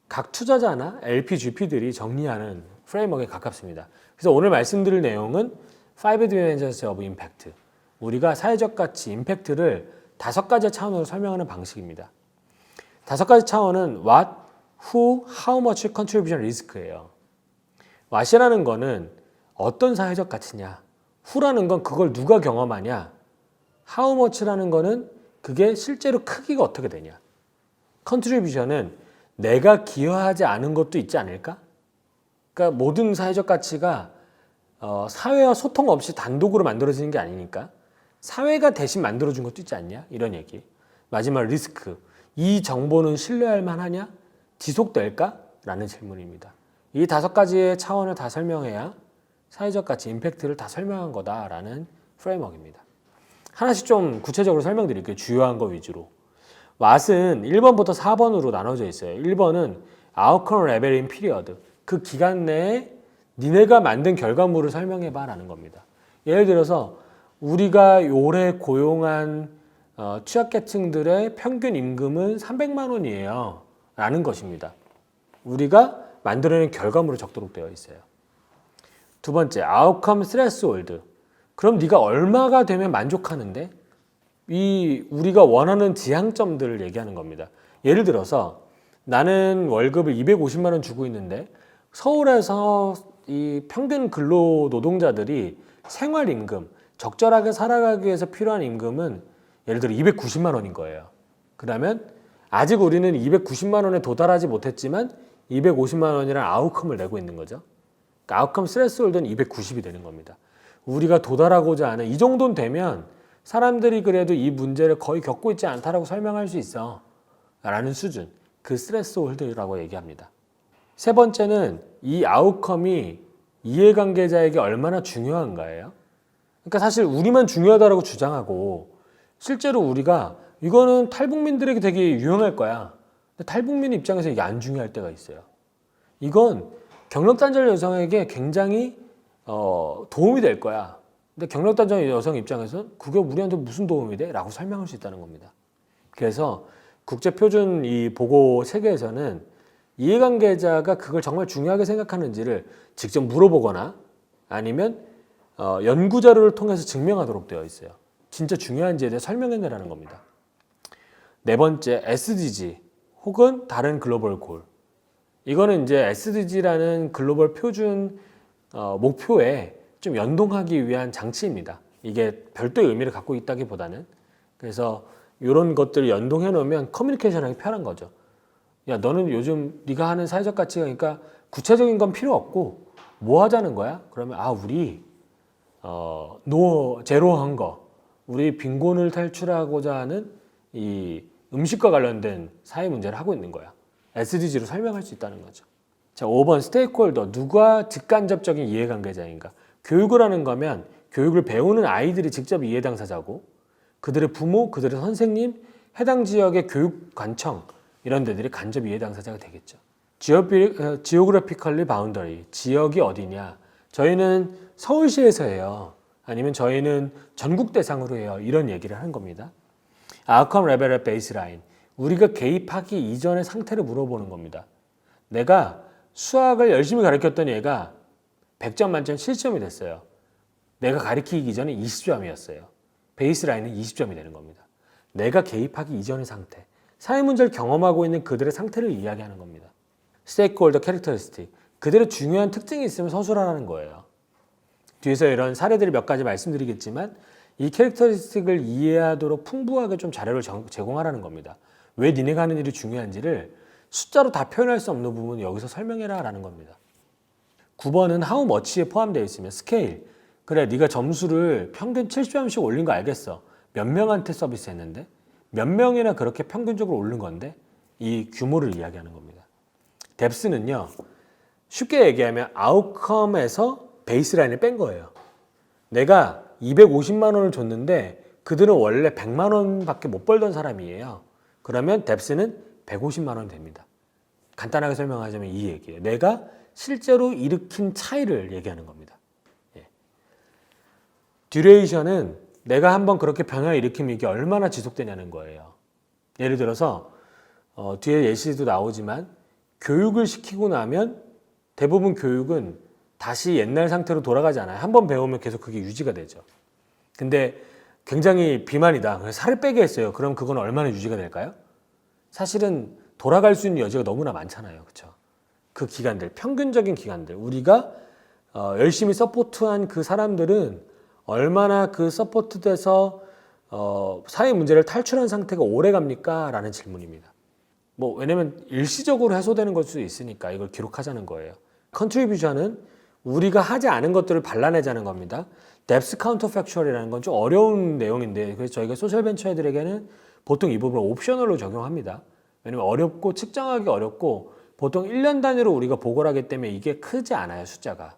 Speaker 1: 각 투자자나 LP, GP들이 정리하는 프레임워크에 가깝습니다. 그래서 오늘 말씀드릴 내용은 5dimensions of impact, 우리가 사회적 가치, 임팩트를 5가지 차원으로 설명하는 방식입니다. 5가지 차원은 what, who, how much contribution risk예요. what이라는 거는 어떤 사회적 가치냐, who라는 건 그걸 누가 경험하냐, how much라는 거는 그게 실제로 크기가 어떻게 되냐, contribution은 내가 기여하지 않은 것도 있지 않을까? 그러니까 모든 사회적 가치가 사회와 소통 없이 단독으로 만들어지는 게 아니니까 사회가 대신 만들어준 것도 있지 않냐? 이런 얘기. 마지막 리스크. 이 정보는 신뢰할 만하냐? 지속될까? 라는 질문입니다. 이 5가지의 차원을 다 설명해야 사회적 가치, 임팩트를 다 설명한 거다라는 프레임워크입니다. 하나씩 좀 구체적으로 설명드릴게요. 주요한 거 위주로. what은 1번부터 4번으로 나눠져 있어요. 1번은 outcome leveling period. 그 기간 내에 니네가 만든 결과물을 설명해봐 라는 겁니다. 예를 들어서 우리가 올해 고용한 취약계층들의 평균 임금은 300만 원이에요 라는 것입니다. 우리가 만들어낸 결과물을 적도록 되어 있어요. 두 번째, outcome threshold. 그럼 네가 얼마가 되면 만족하는데? 이 우리가 원하는 지향점들을 얘기하는 겁니다. 예를 들어서 나는 월급을 250만 원 주고 있는데 서울에서 이 평균 근로 노동자들이 생활임금, 적절하게 살아가기 위해서 필요한 임금은 예를 들어 290만 원인 거예요. 그러면 아직 우리는 290만 원에 도달하지 못했지만 250만 원이라는 아웃컴을 내고 있는 거죠. 그러니까 아웃컴 스트레스홀드는 290이 되는 겁니다. 우리가 도달하고자 하는 이 정도는 되면 사람들이 그래도 이 문제를 거의 겪고 있지 않다라고 설명할 수 있어 라는 수준, 그 스트레스홀드라고 얘기합니다. 세 번째는 이 아웃컴이 이해관계자에게 얼마나 중요한가예요. 그러니까 사실 우리만 중요하다고 주장하고 실제로 우리가 이거는 탈북민들에게 되게 유용할 거야. 근데 탈북민 입장에서 이게 안 중요할 때가 있어요. 이건 경력단절 여성에게 굉장히 도움이 될 거야. 근데 경력단절 여성 입장에서는 그게 우리한테 무슨 도움이 돼? 라고 설명할 수 있다는 겁니다. 그래서 국제표준 이 보고 체계에서는 이해관계자가 그걸 정말 중요하게 생각하는지를 직접 물어보거나 아니면 연구자료를 통해서 증명하도록 되어 있어요. 진짜 중요한지에 대해 설명해내라는 겁니다. 네 번째, SDG 혹은 다른 글로벌 골. 이거는 이제 SDG라는 글로벌 표준 목표에 좀 연동하기 위한 장치입니다. 이게 별도의 의미를 갖고 있다기보다는. 그래서 이런 것들을 연동해 놓으면 커뮤니케이션하기 편한 거죠. 야, 너는 요즘 네가 하는 사회적 가치가 그러니까 구체적인 건 필요 없고 뭐 하자는 거야? 그러면 우리 제로한 거, 우리 빈곤을 탈출하고자 하는 이 음식과 관련된 사회 문제를 하고 있는 거야. SDG로 설명할 수 있다는 거죠. 자, 5번 스테이크홀더, 누가 직간접적인 이해관계자인가? 교육을 하는 거면 교육을 배우는 아이들이 직접 이해 당사자고 그들의 부모, 그들의 선생님, 해당 지역의 교육관청 이런 데들이 간접 이해 당사자가 되겠죠. 지오그래피컬리 바운더리, 지역이 어디냐? 저희는 서울시에서 해요. 아니면 저희는 전국 대상으로 해요. 이런 얘기를 하는 겁니다. 아웃컴 레벨의 베이스라인, 우리가 개입하기 이전의 상태를 물어보는 겁니다. 내가 수학을 열심히 가르쳤던 얘가 100점 만점 7점이 됐어요. 내가 가르치기 이전에 20점이었어요. 베이스라인은 20점이 되는 겁니다. 내가 개입하기 이전의 상태, 사회 문제를 경험하고 있는 그들의 상태를 이야기하는 겁니다. 스테이크홀더 캐릭터리스틱, 그들의 중요한 특징이 있으면 서술하라는 거예요. 뒤에서 이런 사례들을 몇 가지 말씀드리겠지만 이 캐릭터리스틱을 이해하도록 풍부하게 좀 자료를 제공하라는 겁니다. 왜 니네가 하는 일이 중요한지를 숫자로 다 표현할 수 없는 부분을 여기서 설명해라 라는 겁니다. 9번은 how much에 포함되어 있으면 스케일, 그래 네가 점수를 평균 70점씩 올린 거 알겠어. 몇 명한테 서비스 했는데 몇 명이나 그렇게 평균적으로 오른 건데 이 규모를 이야기하는 겁니다. 뎁스는요, 쉽게 얘기하면 아웃컴에서 베이스라인을 뺀 거예요. 내가 250만 원을 줬는데 그들은 원래 100만 원밖에 못 벌던 사람이에요. 그러면 뎁스는 150만 원 됩니다. 간단하게 설명하자면 이 얘기예요. 내가 실제로 일으킨 차이를 얘기하는 겁니다. 예. 듀레이션은 내가 한번 그렇게 변화를 일으키면 이게 얼마나 지속되냐는 거예요. 예를 들어서 뒤에 예시도 나오지만 교육을 시키고 나면 대부분 교육은 다시 옛날 상태로 돌아가지 않아요. 한번 배우면 계속 그게 유지가 되죠. 근데 굉장히 비만이다. 그래서 살을 빼게 했어요. 그럼 그건 얼마나 유지가 될까요? 사실은 돌아갈 수 있는 여지가 너무나 많잖아요. 그렇죠? 그 기간들, 평균적인 기간들, 우리가 열심히 서포트한 그 사람들은 얼마나 그 서포트돼서 사회 문제를 탈출한 상태가 오래 갑니까? 라는 질문입니다. 왜냐면 일시적으로 해소되는 걸 수도 있으니까 이걸 기록하자는 거예요. 컨트리뷰션은 우리가 하지 않은 것들을 발라내자는 겁니다. 뎁스 카운터팩추얼이라는 건 좀 어려운 내용인데 그래서 저희가 소셜벤처 애들에게는 보통 이 부분을 옵셔널로 적용합니다. 왜냐면 어렵고 측정하기 어렵고 보통 1년 단위로 우리가 보고를 하기 때문에 이게 크지 않아요, 숫자가.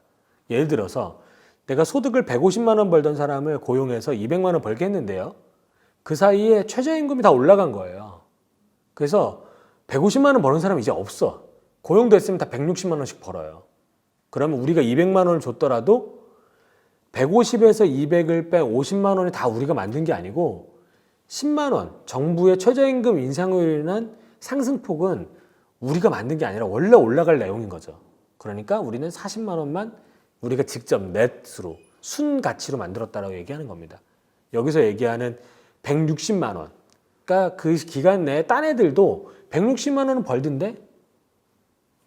Speaker 1: 예를 들어서 내가 소득을 150만 원 벌던 사람을 고용해서 200만 원 벌게 했는데요. 그 사이에 최저임금이 다 올라간 거예요. 그래서 150만 원 버는 사람이 이제 없어. 고용됐으면 다 160만 원씩 벌어요. 그러면 우리가 200만 원을 줬더라도 150에서 200을 뺀 50만 원이 다 우리가 만든 게 아니고 10만 원, 정부의 최저임금 인상으로 인한 상승폭은 우리가 만든 게 아니라 원래 올라갈 내용인 거죠. 그러니까 우리는 40만 원만 우리가 직접 넷으로 순가치로 만들었다라고 얘기하는 겁니다. 여기서 얘기하는 160만 원. 그러니까 그 기간 내에 딴 애들도 160만 원은 벌던데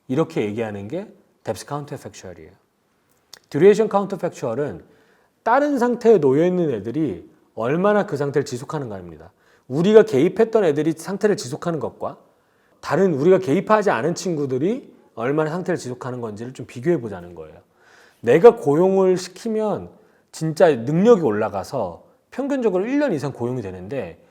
Speaker 1: 이렇게 얘기하는 게 뎁스 카운터팩추얼이에요. 듀레이션 카운터팩추얼은 다른 상태에 놓여 있는 애들이 얼마나 그 상태를 지속하는가입니다. 우리가 개입했던 애들이 상태를 지속하는 것과 다른 우리가 개입하지 않은 친구들이 얼마나 상태를 지속하는 건지를 좀 비교해 보자는 거예요. 내가 고용을 시키면 진짜 능력이 올라가서 평균적으로 1년 이상 고용이 되는데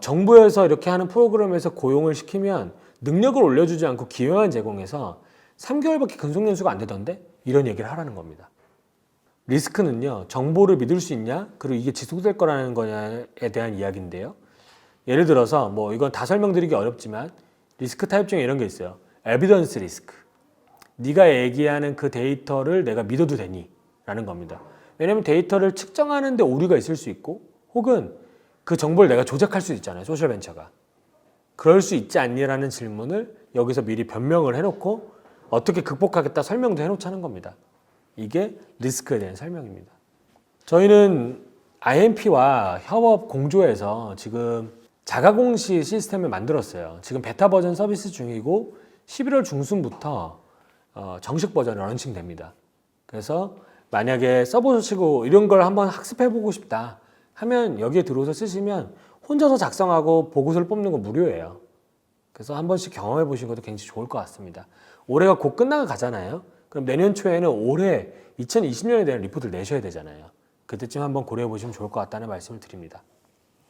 Speaker 1: 정부에서 이렇게 하는 프로그램에서 고용을 시키면 능력을 올려주지 않고 기회만 제공해서 3개월밖에 근속연수가 안 되던데? 이런 얘기를 하라는 겁니다. 리스크는요, 정보를 믿을 수 있냐? 그리고 이게 지속될 거라는 거냐에 대한 이야기인데요. 예를 들어서 이건 다 설명드리기 어렵지만 리스크 타입 중에 이런 게 있어요. 에비던스 리스크. 네가 얘기하는 그 데이터를 내가 믿어도 되니? 라는 겁니다. 왜냐하면 데이터를 측정하는 데 오류가 있을 수 있고 혹은 그 정보를 내가 조작할 수 있잖아요. 소셜벤처가. 그럴 수 있지 않니라는 질문을 여기서 미리 변명을 해놓고 어떻게 극복하겠다 설명도 해놓자는 겁니다. 이게 리스크에 대한 설명입니다. 저희는 IMP와 협업 공조해서 지금 자가공시 시스템을 만들었어요. 지금 베타 버전 서비스 중이고 11월 중순부터 정식 버전이 런칭됩니다. 그래서 만약에 써보시고 이런 걸 한번 학습해보고 싶다 하면 여기에 들어오서 쓰시면 혼자서 작성하고 보고서를 뽑는 거 무료예요. 그래서 한 번씩 경험해 보시는 것도 굉장히 좋을 것 같습니다. 올해가 곧 끝나가 가잖아요. 그럼 내년 초에는 올해 2020년에 대한 리포트를 내셔야 되잖아요. 그때쯤 한번 고려해 보시면 좋을 것 같다는 말씀을 드립니다.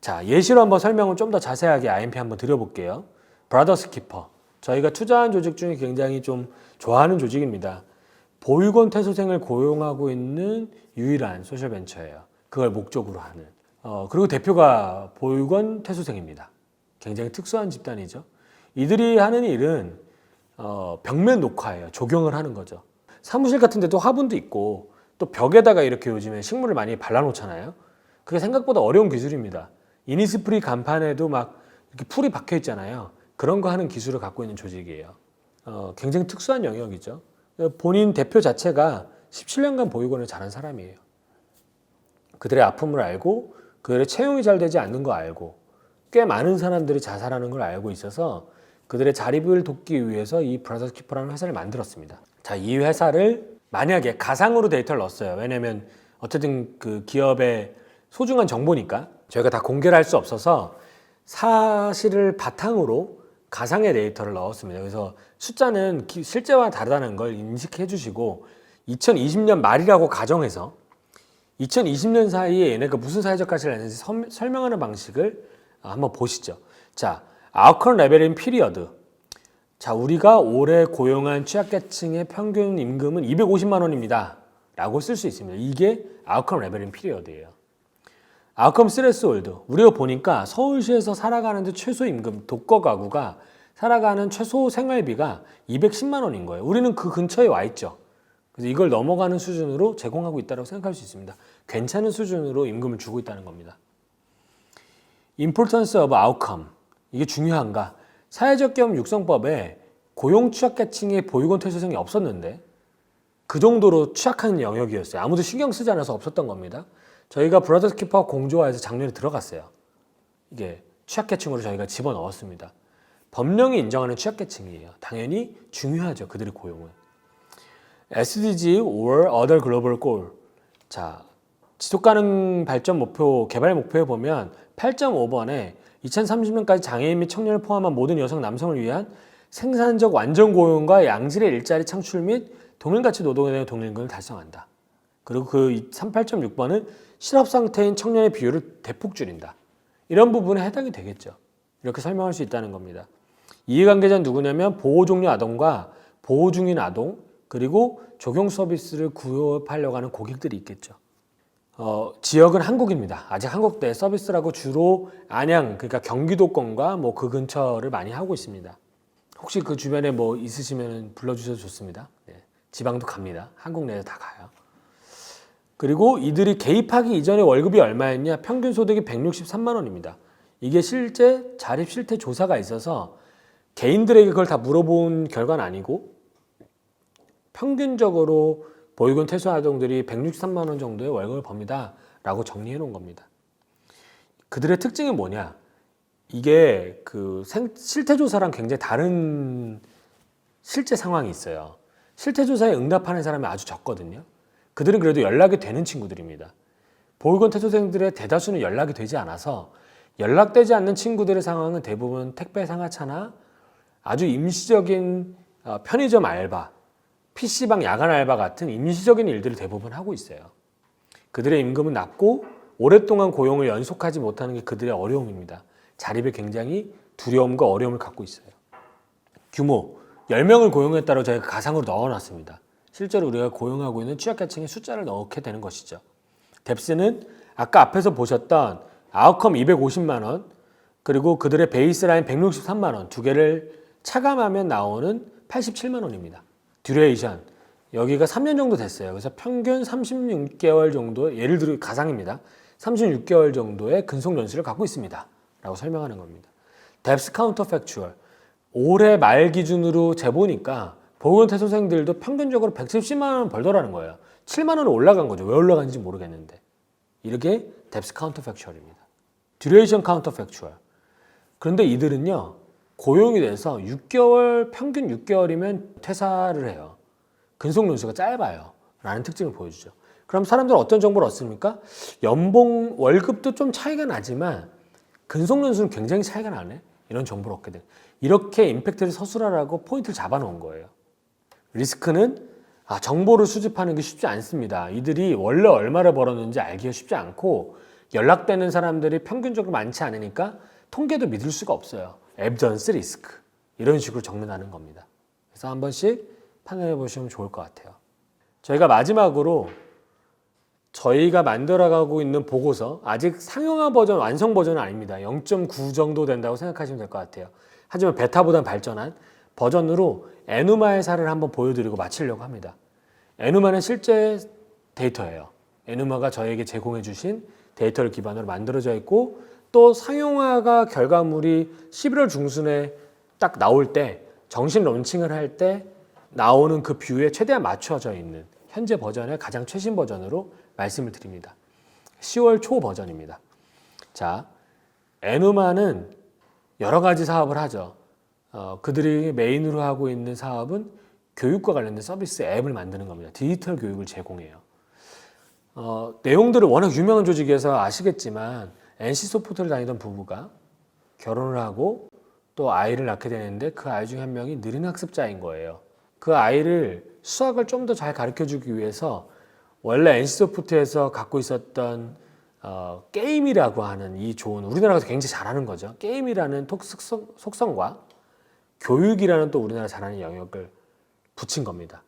Speaker 1: 자, 예시로 한번 설명을 좀 더 자세하게 IMP 한번 드려볼게요. 브라더스 키퍼. 저희가 투자한 조직 중에 굉장히 좀 좋아하는 조직입니다. 보육원 퇴소생을 고용하고 있는 유일한 소셜벤처예요. 그걸 목적으로 하는. 그리고 대표가 보육원 퇴소생입니다. 굉장히 특수한 집단이죠. 이들이 하는 일은 벽면 녹화예요. 조경을 하는 거죠. 사무실 같은 데도 화분도 있고 또 벽에다가 이렇게 요즘에 식물을 많이 발라놓잖아요. 그게 생각보다 어려운 기술입니다. 이니스프리 간판에도 막 이렇게 풀이 박혀 있잖아요. 그런 거 하는 기술을 갖고 있는 조직이에요. 굉장히 특수한 영역이죠. 본인 대표 자체가 17년간 보육원을 잘한 사람이에요. 그들의 아픔을 알고 그들의 채용이 잘 되지 않는 거 알고 꽤 많은 사람들이 자살하는 걸 알고 있어서 그들의 자립을 돕기 위해서 이 브라더스 키퍼라는 회사를 만들었습니다. 자, 이 회사를 만약에 가상으로 데이터를 넣었어요. 왜냐면 어쨌든 그 기업의 소중한 정보니까 저희가 다 공개를 할 수 없어서 사실을 바탕으로 가상의 데이터를 넣었습니다. 그래서 숫자는 실제와 다르다는 걸 인식해 주시고 2020년 말이라고 가정해서 2020년 사이에 얘네가 무슨 사회적 가치를 내는지 설명하는 방식을 한번 보시죠. 자, 아웃컴 레벨인 피리어드. 자, 우리가 올해 고용한 취약계층의 평균 임금은 250만 원입니다. 라고 쓸 수 있습니다. 이게 아웃컴 레벨링 피리어드예요. 아웃컴 스레스홀드. 우리가 보니까 서울시에서 살아가는데 최소 임금, 독거 가구가 살아가는 최소 생활비가 210만 원인 거예요. 우리는 그 근처에 와 있죠. 그래서 이걸 넘어가는 수준으로 제공하고 있다고 생각할 수 있습니다. 괜찮은 수준으로 임금을 주고 있다는 겁니다. Importance of outcome. 이게 중요한가? 사회적 경험 육성법에 고용 취약계층의 보육원 퇴소생이 없었는데 그 정도로 취약한 영역이었어요. 아무도 신경 쓰지 않아서 없었던 겁니다. 저희가 브라더스 키퍼 공조화에서 작년에 들어갔어요. 이게 취약계층으로 저희가 집어넣었습니다. 법령이 인정하는 취약계층이에요. 당연히 중요하죠. 그들의 고용은. SDG or Other Global Goal. 자, 지속가능 발전 목표, 개발 목표에 보면 8.5번에 2030년까지 장애인 및 청년을 포함한 모든 여성, 남성을 위한 생산적 완전 고용과 양질의 일자리 창출 및 동일가치 노동에 대한 동일임금을 달성한다. 그리고 그 38.6번은 실업 상태인 청년의 비율을 대폭 줄인다. 이런 부분에 해당이 되겠죠. 이렇게 설명할 수 있다는 겁니다. 이해관계자는 누구냐면 보호 종료 아동과 보호 중인 아동, 그리고 적용 서비스를 구입하려고 하는 고객들이 있겠죠. 지역은 한국입니다. 아직 한국 내 서비스라고 주로 안양, 그러니까 경기도권과 뭐 그 근처를 많이 하고 있습니다. 혹시 그 주변에 뭐 있으시면 불러주셔도 좋습니다. 네, 지방도 갑니다. 한국 내에 다 가요. 그리고 이들이 개입하기 이전에 월급이 얼마였냐? 평균 소득이 163만 원입니다. 이게 실제 자립 실태 조사가 있어서 개인들에게 그걸 다 물어본 결과는 아니고 평균적으로 보육원 퇴소 아동들이 163만 원 정도의 월급을 법니다. 라고 정리해 놓은 겁니다. 그들의 특징이 뭐냐? 이게 그 실태 조사랑 굉장히 다른 실제 상황이 있어요. 실태 조사에 응답하는 사람이 아주 적거든요. 그들은 그래도 연락이 되는 친구들입니다. 보육원 퇴소생들의 대다수는 연락이 되지 않아서 연락되지 않는 친구들의 상황은 대부분 택배 상하차나 아주 임시적인 편의점 알바, PC방 야간 알바 같은 임시적인 일들을 대부분 하고 있어요. 그들의 임금은 낮고 오랫동안 고용을 연속하지 못하는 게 그들의 어려움입니다. 자립에 굉장히 두려움과 어려움을 갖고 있어요. 규모, 10명을 고용했다고 저희가 가상으로 넣어놨습니다. 실제로 우리가 고용하고 있는 취약계층의 숫자를 넣게 되는 것이죠. 뎁스는 아까 앞에서 보셨던 아웃컴 250만 원, 그리고 그들의 베이스라인 163만 원 두 개를 차감하면 나오는 87만 원입니다. 듀레이션, 여기가 3년 정도 됐어요. 그래서 평균 36개월 정도, 예를 들어 가상입니다. 36개월 정도의 근속 연수를 갖고 있습니다. 라고 설명하는 겁니다. 뎁스 카운터 팩추얼, 올해 말 기준으로 재보니까 보육원 퇴소생들도 평균적으로 170만 원 벌더라는 거예요. 7만 원은 올라간 거죠. 왜 올라간지 모르겠는데. 이렇게 뎁스 카운터 팩추얼입니다. 듀레이션 카운터 팩추얼. 그런데 이들은요, 고용이 돼서 6개월, 평균 6개월이면 퇴사를 해요. 근속 연수가 짧아요. 라는 특징을 보여주죠. 그럼 사람들은 어떤 정보를 얻습니까? 연봉, 월급도 좀 차이가 나지만 근속 연수는 굉장히 차이가 나네. 이런 정보를 얻게 돼요. 이렇게 임팩트를 서술하라고 포인트를 잡아놓은 거예요. 리스크는 정보를 수집하는 게 쉽지 않습니다. 이들이 원래 얼마를 벌었는지 알기가 쉽지 않고 연락되는 사람들이 평균적으로 많지 않으니까 통계도 믿을 수가 없어요. 에비던스 리스크 이런 식으로 정리하는 겁니다. 그래서 한 번씩 판단해 보시면 좋을 것 같아요. 저희가 마지막으로 저희가 만들어가고 있는 보고서, 아직 상용화 버전, 완성 버전은 아닙니다. 0.9 정도 된다고 생각하시면 될 것 같아요. 하지만 베타보다 발전한 버전으로 에누마의 사례를 한번 보여드리고 마치려고 합니다. 에누마는 실제 데이터예요. 에누마가 저에게 제공해 주신 데이터를 기반으로 만들어져 있고, 또 상용화가 결과물이 11월 중순에 딱 나올 때, 정식 론칭을 할 때 나오는 그 뷰에 최대한 맞춰져 있는 현재 버전의 가장 최신 버전으로 말씀을 드립니다. 10월 초 버전입니다. 자, 에누마는 여러 가지 사업을 하죠. 그들이 메인으로 하고 있는 사업은 교육과 관련된 서비스 앱을 만드는 겁니다. 디지털 교육을 제공해요. 내용들은 워낙 유명한 조직이어서 아시겠지만 NC소프트를 다니던 부부가 결혼을 하고 또 아이를 낳게 되는데 그 아이 중 한 명이 느린 학습자인 거예요. 그 아이를 수학을 좀 더 잘 가르쳐주기 위해서 원래 NC소프트에서 갖고 있었던 게임이라고 하는 이 좋은, 우리나라가 굉장히 잘하는 거죠. 게임이라는 속성과 교육이라는 또 우리나라 잘하는 영역을 붙인 겁니다.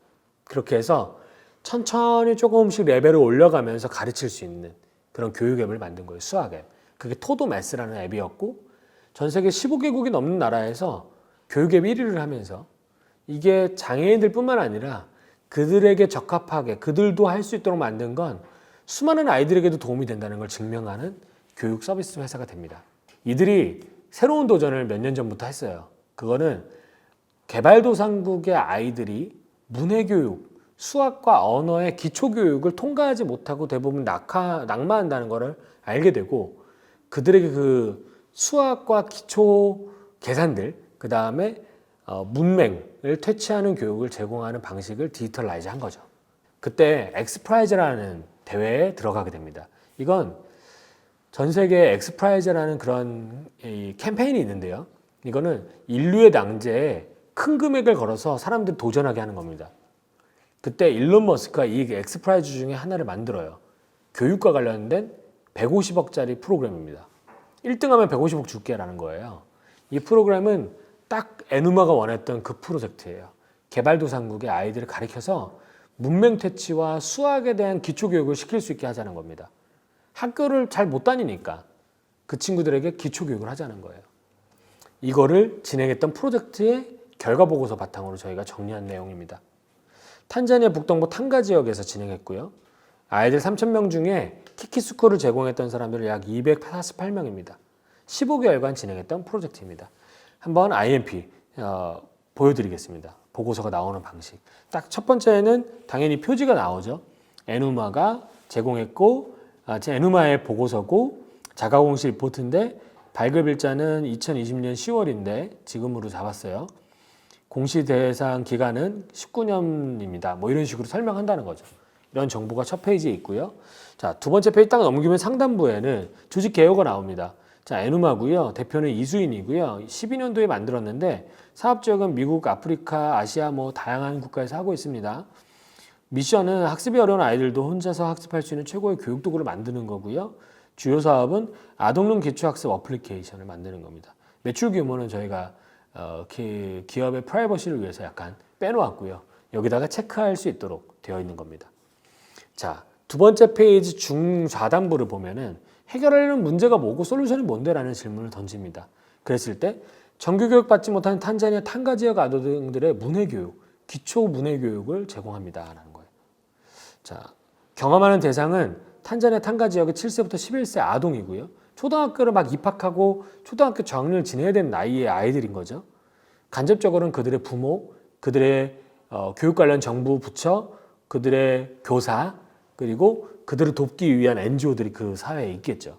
Speaker 1: 그렇게 해서 천천히 조금씩 레벨을 올려가면서 가르칠 수 있는 그런 교육 앱을 만든 거예요. 수학 앱. 그게 토도매스라는 앱이었고 전 세계 15개국이 넘는 나라에서 교육 앱 1위를 하면서 이게 장애인들 뿐만 아니라 그들에게 적합하게 그들도 할 수 있도록 만든 건 수많은 아이들에게도 도움이 된다는 걸 증명하는 교육 서비스 회사가 됩니다. 이들이 새로운 도전을 몇 년 전부터 했어요. 그거는 개발도상국의 아이들이 문해교육, 수학과 언어의 기초교육을 통과하지 못하고 대부분 낙마한다는 것을 알게 되고 그들에게 그 수학과 기초 계산들, 그 다음에 문맹을 퇴치하는 교육을 제공하는 방식을 디지털라이즈 한 거죠. 그때 엑스프라이즈라는 대회에 들어가게 됩니다. 이건 전 세계에 엑스프라이즈라는 그런 캠페인이 있는데요. 이거는 인류의 낭제에 큰 금액을 걸어서 사람들이 도전하게 하는 겁니다. 그때 일론 머스크가 이 엑스프라이즈 중에 하나를 만들어요. 교육과 관련된 150억짜리 프로그램입니다. 1등하면 150억 줄게라는 거예요. 이 프로그램은 딱 에누마가 원했던 그 프로젝트예요. 개발도상국의 아이들을 가르쳐서 문맹 퇴치와 수학에 대한 기초교육을 시킬 수 있게 하자는 겁니다. 학교를 잘 못 다니니까 그 친구들에게 기초교육을 하자는 거예요. 이거를 진행했던 프로젝트의 결과보고서 바탕으로 저희가 정리한 내용입니다. 탄자니아 북동부 탕가 지역에서 진행했고요. 아이들 3,000명 중에 키키스쿨을 제공했던 사람들은 약 248명입니다. 15개월간 진행했던 프로젝트입니다. 한번 IMP 보여드리겠습니다. 보고서가 나오는 방식. 딱 첫 번째는 당연히 표지가 나오죠. 에누마가 제공했고 에누마의 보고서고 자가공시 리포트인데 발급일자는 2020년 10월인데 지금으로 잡았어요. 공시 대상 기간은 19년입니다. 뭐 이런 식으로 설명한다는 거죠. 이런 정보가 첫 페이지에 있고요. 자, 두 번째 페이지 딱 넘기면 상단부에는 조직 개요가 나옵니다. 자, 에누마고요. 대표는 이수인이고요. 12년도에 만들었는데 사업 지역은 미국, 아프리카, 아시아 뭐 다양한 국가에서 하고 있습니다. 미션은 학습이 어려운 아이들도 혼자서 학습할 수 있는 최고의 교육 도구를 만드는 거고요. 주요 사업은 아동용 기초학습 어플리케이션을 만드는 겁니다. 매출 규모는 저희가 기업의 프라이버시를 위해서 약간 빼놓았고요. 여기다가 체크할 수 있도록 되어 있는 겁니다. 자, 두 번째 페이지 중좌단부를 보면은 해결하려는 문제가 뭐고 솔루션이 뭔데라는 질문을 던집니다. 그랬을 때 정규교육 받지 못하는 탄자니아 탕가 지역 아동들의 문해교육, 기초 문해교육을 제공합니다라는 거예요. 자, 경험하는 대상은 탄자니아 탕가 지역의 7세부터 11세 아동이고요. 초등학교를 막 입학하고 초등학교 저학년을 지내야 되는 나이의 아이들인 거죠. 간접적으로는 그들의 부모, 그들의 교육 관련 정부 부처, 그들의 교사, 그리고 그들을 돕기 위한 NGO들이 그 사회에 있겠죠.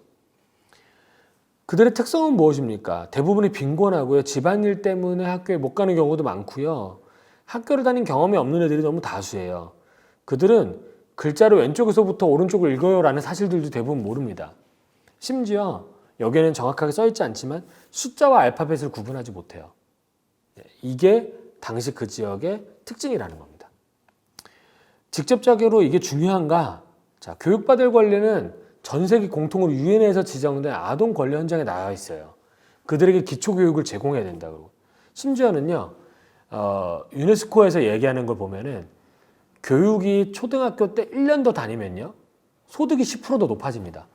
Speaker 1: 그들의 특성은 무엇입니까? 대부분이 빈곤하고요. 집안일 때문에 학교에 못 가는 경우도 많고요. 학교를 다닌 경험이 없는 애들이 너무 다수예요. 그들은 글자를 왼쪽에서부터 오른쪽을 읽어요라는 사실들도 대부분 모릅니다. 심지어 여기에는 정확하게 써있지 않지만 숫자와 알파벳을 구분하지 못해요. 이게 당시 그 지역의 특징이라는 겁니다. 직접적으로 이게 중요한가? 자, 교육받을 권리는 전 세계 공통으로 유엔에서 지정된 아동 권리 헌장에 나와 있어요. 그들에게 기초교육을 제공해야 된다고. 심지어는요, 유네스코에서 얘기하는 걸 보면은 교육이 초등학교 때 1년 더 다니면요, 소득이 10%더 높아집니다.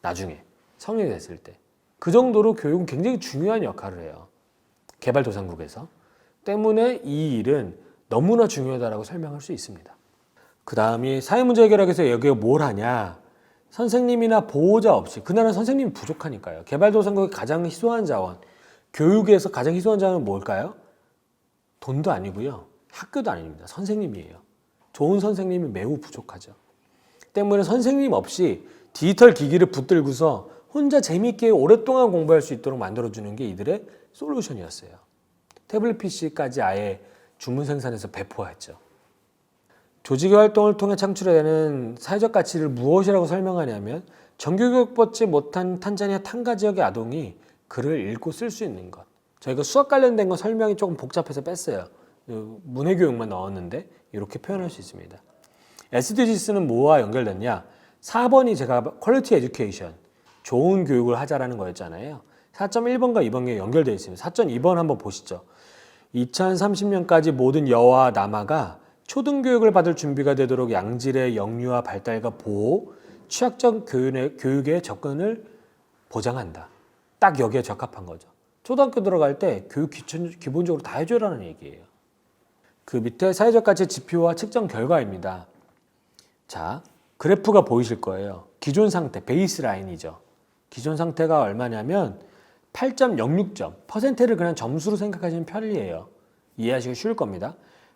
Speaker 1: 나중에 성인이 됐을 때. 그 정도로 교육은 굉장히 중요한 역할을 해요. 개발도상국에서. 때문에 이 일은 너무나 중요하다고 설명할 수 있습니다. 그 다음이 사회문제 해결하기 위해서 여기가 뭘 하냐. 선생님이나 보호자 없이, 그날은 선생님이 부족하니까요. 개발도상국의 가장 희소한 자원, 교육에서 가장 희소한 자원은 뭘까요? 돈도 아니고요. 학교도 아닙니다. 선생님이에요. 좋은 선생님이 매우 부족하죠. 때문에 선생님 없이 디지털 기기를 붙들고서 혼자 재미있게 오랫동안 공부할 수 있도록 만들어주는 게 이들의 솔루션이었어요. 태블릿 PC까지 아예 주문 생산해서 배포했죠. 조직의 활동을 통해 창출해내는 사회적 가치를 무엇이라고 설명하냐면 정규교육 받지 못한 탄자니아 탕가 지역의 아동이 글을 읽고 쓸 수 있는 것. 저희가 수학 관련된 건 설명이 조금 복잡해서 뺐어요. 문해교육만 넣었는데 이렇게 표현할 수 있습니다. SDGs는 뭐와 연결됐냐? 4번이 제가 퀄리티 에듀케이션, 좋은 교육을 하자라는 거였잖아요. 4.1번과 2번에 연결되어 있습니다. 4.2번 한번 보시죠. 2030년까지 모든 여와 남아가 초등교육을 받을 준비가 되도록 양질의 영유아 발달과 보호, 취약적 교육의 접근을 보장한다. 딱 여기에 적합한 거죠. 초등학교 들어갈 때 교육 기본적으로 다 해줘라는 얘기예요. 그 밑에 사회적 가치 지표와 측정 결과입니다. 자, 그래프가 보이실 거예요. 기존 상태, 베이스라인이죠. 기존 상태가 얼마냐면 8.06점, 퍼센트를 그냥 점수로 생각하시면 편리해요. 이해하시기 쉬울 겁니다.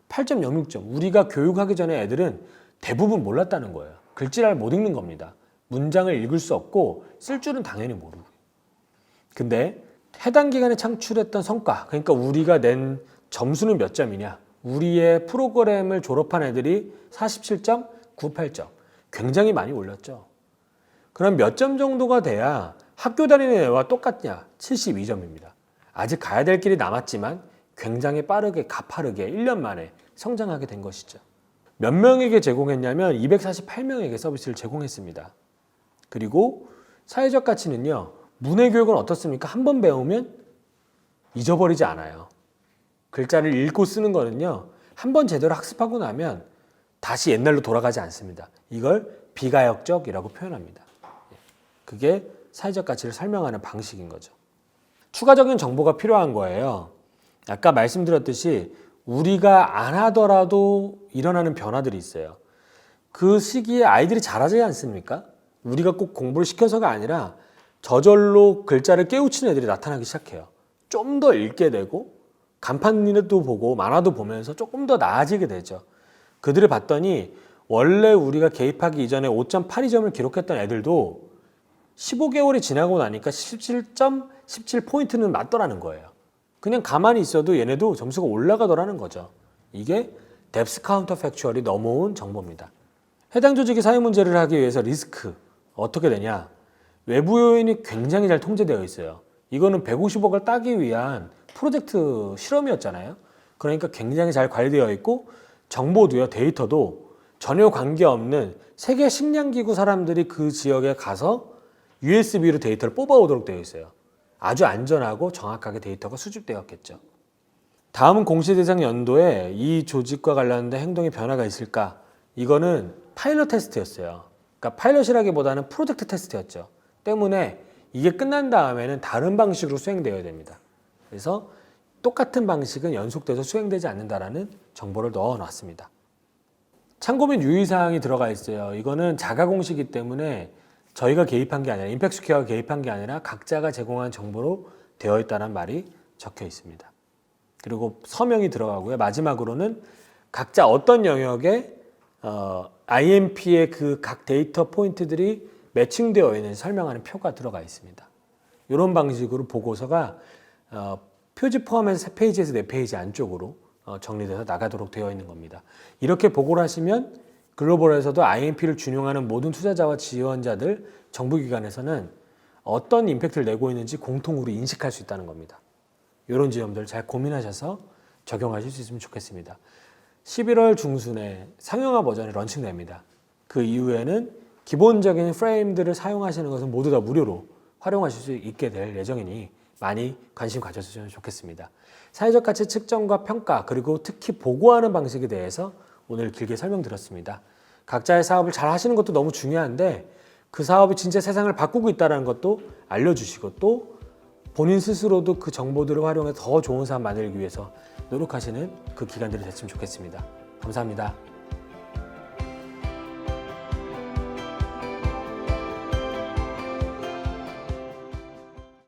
Speaker 1: 8.06점, 우리가 교육하기 전에 애들은 대부분 몰랐다는 거예요. 글자를 못 읽는 겁니다. 문장을 읽을 수 없고 쓸 줄은 당연히 모르고. 근데 해당 기간에 창출했던 성과, 그러니까 우리가 낸 점수는 몇 점이냐? 우리의 프로그램을 졸업한 애들이 47점, 98점. 굉장히 많이 올렸죠. 그럼 몇 점 정도가 돼야 학교 다니는 애와 똑같냐? 72점입니다. 아직 가야 될 길이 남았지만 굉장히 빠르게, 가파르게 1년 만에 성장하게 된 것이죠. 몇 명에게 제공했냐면 248명에게 서비스를 제공했습니다. 그리고 사회적 가치는요. 문해교육은 어떻습니까? 한 번 배우면 잊어버리지 않아요. 글자를 읽고 쓰는 거는요. 한 번 제대로 학습하고 나면 다시 옛날로 돌아가지 않습니다. 이걸 비가역적이라고 표현합니다. 그게 사회적 가치를 설명하는 방식인 거죠. 추가적인 정보가 필요한 거예요. 아까 말씀드렸듯이 우리가 안 하더라도 일어나는 변화들이 있어요. 그 시기에 아이들이 잘하지 않습니까? 우리가 꼭 공부를 시켜서가 아니라 저절로 글자를 깨우치는 애들이 나타나기 시작해요. 좀 더 읽게 되고 간판도 보고 만화도 보면서 조금 더 나아지게 되죠. 그들을 봤더니 원래 우리가 개입하기 이전에 5.82점을 기록했던 애들도 15개월이 지나고 나니까 17.17포인트는 맞더라는 거예요. 그냥 가만히 있어도 얘네도 점수가 올라가더라는 거죠. 이게 뎁스 카운터 팩추얼이 넘어온 정보입니다. 해당 조직이 사회 문제를 하기 위해서 리스크 어떻게 되냐? 외부 요인이 굉장히 잘 통제되어 있어요. 이거는 150억을 따기 위한 프로젝트 실험이었잖아요. 그러니까 굉장히 잘 관리되어 있고 정보도요, 데이터도 전혀 관계없는 세계 식량기구 사람들이 그 지역에 가서 USB로 데이터를 뽑아오도록 되어 있어요. 아주 안전하고 정확하게 데이터가 수집되었겠죠. 다음은 공시 대상 연도에 이 조직과 관련된 행동의 변화가 있을까? 이거는 파일럿 테스트였어요. 그러니까 파일럿이라기보다는 프로젝트 테스트였죠. 때문에 이게 끝난 다음에는 다른 방식으로 수행되어야 됩니다. 그래서 똑같은 방식은 연속돼서 수행되지 않는다라는 정보를 넣어놨습니다. 참고 및 유의사항이 들어가 있어요. 이거는 자가 공시이기 때문에 저희가 개입한 게 아니라 임팩스퀘어가 개입한 게 아니라 각자가 제공한 정보로 되어 있다는 말이 적혀 있습니다. 그리고 서명이 들어가고요. 마지막으로는 각자 어떤 영역에 IMP의 그 각 데이터 포인트들이 매칭되어 있는 설명하는 표가 들어가 있습니다. 이런 방식으로 보고서가 표지 포함해서 3페이지에서 4페이지 안쪽으로 정리돼서 나가도록 되어 있는 겁니다. 이렇게 보고를 하시면 글로벌에서도 IMP를 준용하는 모든 투자자와 지원자들, 정부기관에서는 어떤 임팩트를 내고 있는지 공통으로 인식할 수 있다는 겁니다. 이런 지점들 잘 고민하셔서 적용하실 수 있으면 좋겠습니다. 11월 중순에 상용화 버전이 런칭됩니다. 그 이후에는 기본적인 프레임들을 사용하시는 것은 모두 다 무료로 활용하실 수 있게 될 예정이니 많이 관심 가져주시면 좋겠습니다. 사회적 가치 측정과 평가 그리고 특히 보고하는 방식에 대해서 오늘 길게 설명드렸습니다. 각자의 사업을 잘 하시는 것도 너무 중요한데 그 사업이 진짜 세상을 바꾸고 있다는 것도 알려주시고 또 본인 스스로도 그 정보들을 활용해 더 좋은 사업 만들기 위해서 노력하시는 그 기간들이 됐으면 좋겠습니다. 감사합니다.